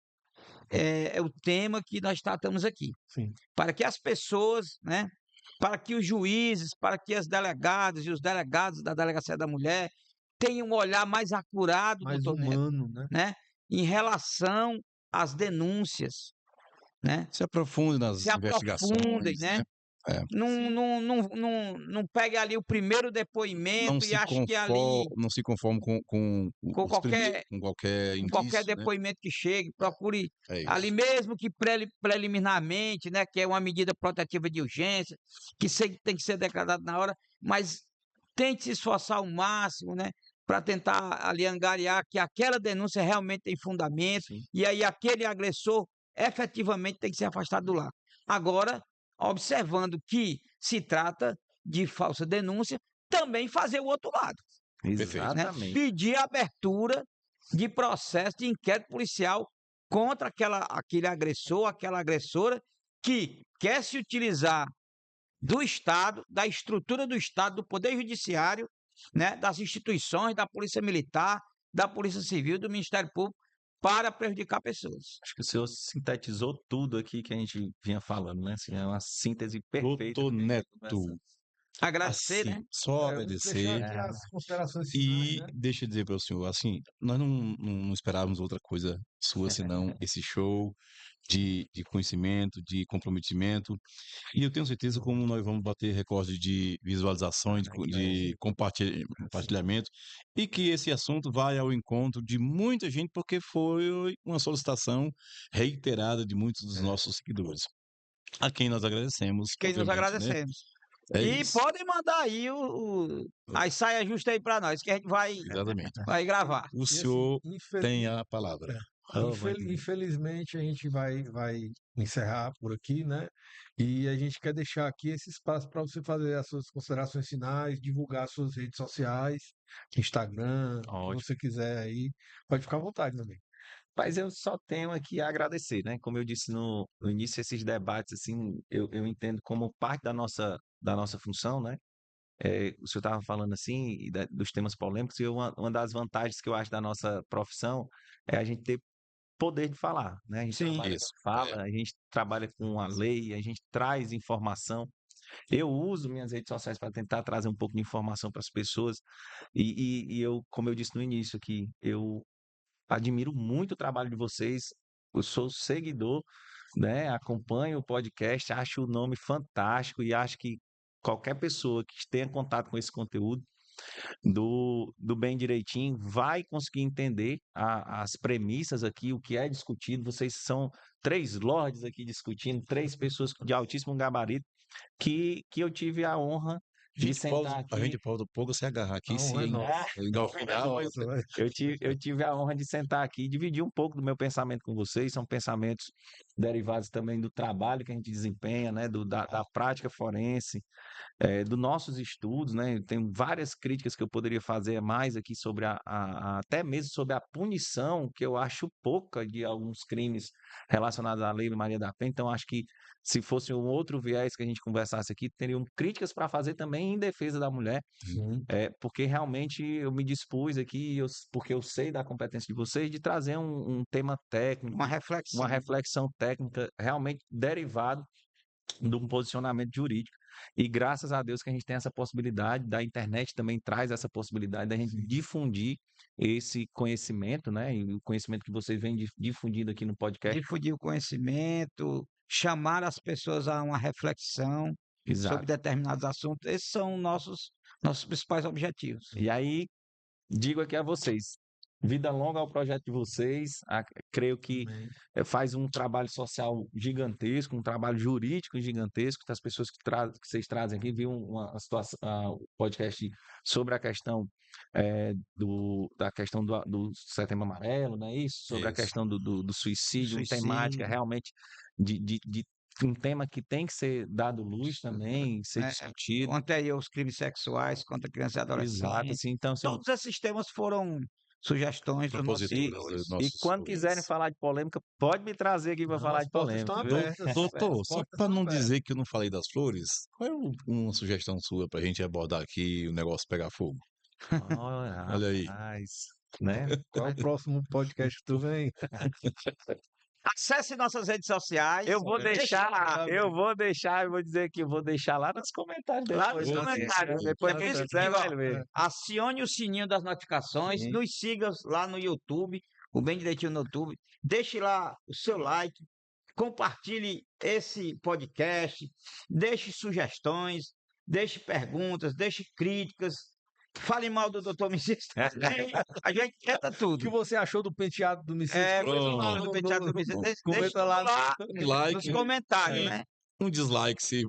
Speaker 4: é o tema que nós tratamos aqui.
Speaker 1: Sim.
Speaker 4: Para que as pessoas, né, para que os juízes, para que as delegadas e os delegados da Delegacia da Mulher tenham um olhar mais acurado,
Speaker 1: Mais
Speaker 4: doutor Neto,
Speaker 1: humano, né?
Speaker 4: em relação às denúncias, né?
Speaker 2: Se aprofunde nas
Speaker 4: Se aprofundem,
Speaker 2: investigações,
Speaker 4: né?
Speaker 2: É.
Speaker 4: Não pegue ali o primeiro
Speaker 2: Não
Speaker 4: depoimento e
Speaker 2: se
Speaker 4: ache que ali,
Speaker 2: não se conforme com
Speaker 4: com
Speaker 2: os primeiros,
Speaker 4: qualquer,
Speaker 2: com qualquer
Speaker 4: com qualquer
Speaker 2: indício, né?
Speaker 4: depoimento que chegue, procure
Speaker 2: É
Speaker 4: ali
Speaker 2: isso.
Speaker 4: mesmo que preliminarmente, né, que é uma medida protetiva de urgência, que tem que ser declarado na hora, mas tente se esforçar ao máximo, né, para tentar ali angariar que aquela denúncia realmente tem fundamento,
Speaker 3: Sim.
Speaker 4: e aí aquele agressor efetivamente tem que ser afastado do lar. Agora, observando que se trata de falsa denúncia, também fazer o outro lado,
Speaker 2: Perfeito.
Speaker 4: né?
Speaker 3: Exatamente.
Speaker 4: Pedir a abertura de processo de inquérito policial contra aquele agressor, aquela agressora que quer se utilizar do Estado, da estrutura do Estado, do Poder Judiciário, né, das instituições, da Polícia Militar, da Polícia Civil, do Ministério Público, para prejudicar pessoas.
Speaker 3: Acho que o senhor sintetizou tudo aqui que a gente vinha falando, né? Assim, é uma síntese perfeita
Speaker 2: Doutor
Speaker 3: do que a gente
Speaker 2: Neto,
Speaker 3: conversando.
Speaker 4: Agradecer,
Speaker 2: assim,
Speaker 4: né?
Speaker 2: só
Speaker 1: Vamos deixar
Speaker 2: agradecer.
Speaker 1: aqui as considerações finais,
Speaker 2: E
Speaker 1: né?
Speaker 2: deixa eu dizer para o senhor, assim, nós não esperávamos outra coisa sua senão esse show de conhecimento, de comprometimento. E eu tenho certeza como nós vamos bater recorde de visualizações, de compartilhamento, e que esse assunto vai ao encontro de muita gente, porque foi uma solicitação reiterada de muitos dos nossos seguidores. A quem nós agradecemos,
Speaker 4: Quem nos
Speaker 2: obviamente, né?
Speaker 4: agradecemos.
Speaker 2: É
Speaker 4: E
Speaker 2: isso,
Speaker 4: podem mandar aí as saias justas aí para nós, que a gente
Speaker 2: exatamente.
Speaker 4: vai gravar.
Speaker 2: O
Speaker 1: E assim,
Speaker 2: senhor tem a palavra.
Speaker 3: Oh, muito bom.
Speaker 1: infelizmente, a gente vai encerrar por aqui, né? E a gente quer deixar aqui esse espaço para você fazer as suas considerações finais, divulgar as suas redes sociais, Instagram, o que
Speaker 3: Ótimo.
Speaker 1: você quiser aí. Pode ficar à vontade, meu amigo.
Speaker 3: Mas eu só tenho aqui a agradecer, né? Como eu disse no início, esses debates, assim, eu entendo como parte da nossa função, né? O senhor estava falando assim, dos temas polêmicos, e uma das vantagens que eu acho da nossa profissão é a gente ter poder de falar, né? A gente
Speaker 4: Sim.
Speaker 3: trabalha
Speaker 2: Isso,
Speaker 3: com fala, a gente trabalha com a lei, a gente traz informação. Eu uso minhas redes sociais para tentar trazer um pouco de informação para as pessoas, e eu, como eu disse no início aqui, eu admiro muito o trabalho de vocês, eu sou seguidor, né? Acompanho o podcast, acho o nome fantástico e acho que qualquer pessoa que tenha contato com esse conteúdo do Bem Direitinho vai conseguir entender as premissas aqui, o que é discutido. Vocês são três lords aqui discutindo, três pessoas de altíssimo gabarito que eu tive a honra de sentar
Speaker 2: a gente
Speaker 3: aqui.
Speaker 2: pode um pouco se agarrar aqui,
Speaker 1: A honra é
Speaker 2: sim.
Speaker 1: nossa.
Speaker 2: No final,
Speaker 1: Nossa, vai.
Speaker 3: Eu tive a honra de sentar aqui e dividir um pouco do meu pensamento com vocês. São pensamentos derivados também do trabalho que a gente desempenha, né? Da prática forense, dos nossos estudos, né? Tem várias críticas que eu poderia fazer mais aqui sobre até mesmo sobre a punição, que eu acho pouca de alguns crimes relacionados à Lei Maria da Penha. Então, acho que se fosse um outro viés que a gente conversasse aqui, teriam críticas para fazer também em defesa da mulher.
Speaker 1: Sim.
Speaker 3: Porque realmente eu me dispus aqui, porque eu sei da competência de vocês, de trazer um tema técnico,
Speaker 4: Uma reflexão.
Speaker 3: uma reflexão técnica realmente derivado de um posicionamento jurídico. E graças a Deus que a gente tem essa possibilidade, da internet também traz essa possibilidade da gente difundir esse conhecimento, né? E o conhecimento que vocês vêm difundindo aqui no podcast.
Speaker 4: Difundir o conhecimento, chamar as pessoas a uma reflexão
Speaker 3: Exato.
Speaker 4: sobre determinados assuntos. Esses são nossos principais objetivos.
Speaker 3: E aí, digo aqui a vocês, vida longa ao projeto de vocês. Creio que
Speaker 1: Amém.
Speaker 3: faz um trabalho social gigantesco, um trabalho jurídico gigantesco, das pessoas que vocês trazem aqui. Vi uma situação, podcast sobre a questão da questão do Setembro Amarelo, não é isso? Sobre a
Speaker 2: Isso.
Speaker 3: questão do suicídio, uma
Speaker 4: Suicídio.
Speaker 3: temática realmente de um tema que tem que ser dado luz também, ser discutido.
Speaker 4: Contra aí os crimes sexuais, contra crianças e adolescentes.
Speaker 3: Exato, assim, então, assim,
Speaker 4: Todos esses temas foram sugestões do nosso
Speaker 2: Proposituras,
Speaker 3: e quando quiserem falar de polêmica, pode me trazer aqui para
Speaker 1: Não,
Speaker 3: falar
Speaker 1: as
Speaker 3: de
Speaker 1: portas
Speaker 3: polêmica.
Speaker 1: estão
Speaker 3: Viu?
Speaker 1: abertas.
Speaker 2: Doutor,
Speaker 1: As
Speaker 2: só
Speaker 1: portas
Speaker 2: para
Speaker 1: estão
Speaker 2: não
Speaker 1: abertas.
Speaker 2: dizer que eu não falei das flores, qual é uma sugestão sua para a gente abordar aqui e o negócio pegar fogo? Olha aí.
Speaker 3: Rapaz, né?
Speaker 1: Qual é o próximo podcast que tu vem?
Speaker 4: Acesse nossas redes sociais.
Speaker 3: Eu vou
Speaker 1: Deixa-
Speaker 3: deixar, eu vou dizer que eu vou deixar lá nos comentários
Speaker 4: Lá
Speaker 3: depois.
Speaker 4: nos
Speaker 3: assim,
Speaker 4: comentários.
Speaker 3: Depois
Speaker 1: Tá
Speaker 3: quem
Speaker 1: certo.
Speaker 3: quiser
Speaker 4: Digo, ó,
Speaker 3: vai ver.
Speaker 4: Acione o sininho das notificações,
Speaker 3: Sim.
Speaker 4: nos siga lá no YouTube, o Bem Direitinho no YouTube. Deixe lá o seu like, compartilhe esse podcast, deixe sugestões, deixe perguntas, deixe críticas. Fale mal do Dr. Messias também. A gente tenta
Speaker 1: O que
Speaker 4: tudo.
Speaker 1: você achou do penteado do Messias?
Speaker 2: pronto.
Speaker 4: Fale do penteado do Messias. Deixe
Speaker 1: Comenta
Speaker 4: tudo
Speaker 1: lá.
Speaker 4: lá
Speaker 2: Like,
Speaker 4: nos comentários, né?
Speaker 2: um dislike se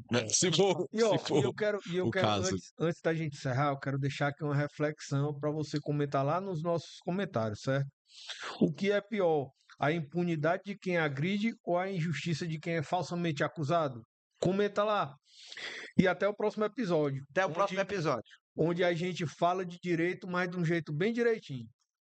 Speaker 2: for,
Speaker 1: E, ó,
Speaker 2: se for
Speaker 1: eu quero
Speaker 2: o caso.
Speaker 1: antes da gente encerrar, eu quero deixar aqui uma reflexão para você comentar lá nos nossos comentários, certo? O que é pior, a impunidade de quem agride ou a injustiça de quem é falsamente acusado? Comenta lá. E até o próximo episódio.
Speaker 4: Até o próximo episódio.
Speaker 1: Onde a gente fala de direito, mas de um jeito bem direitinho.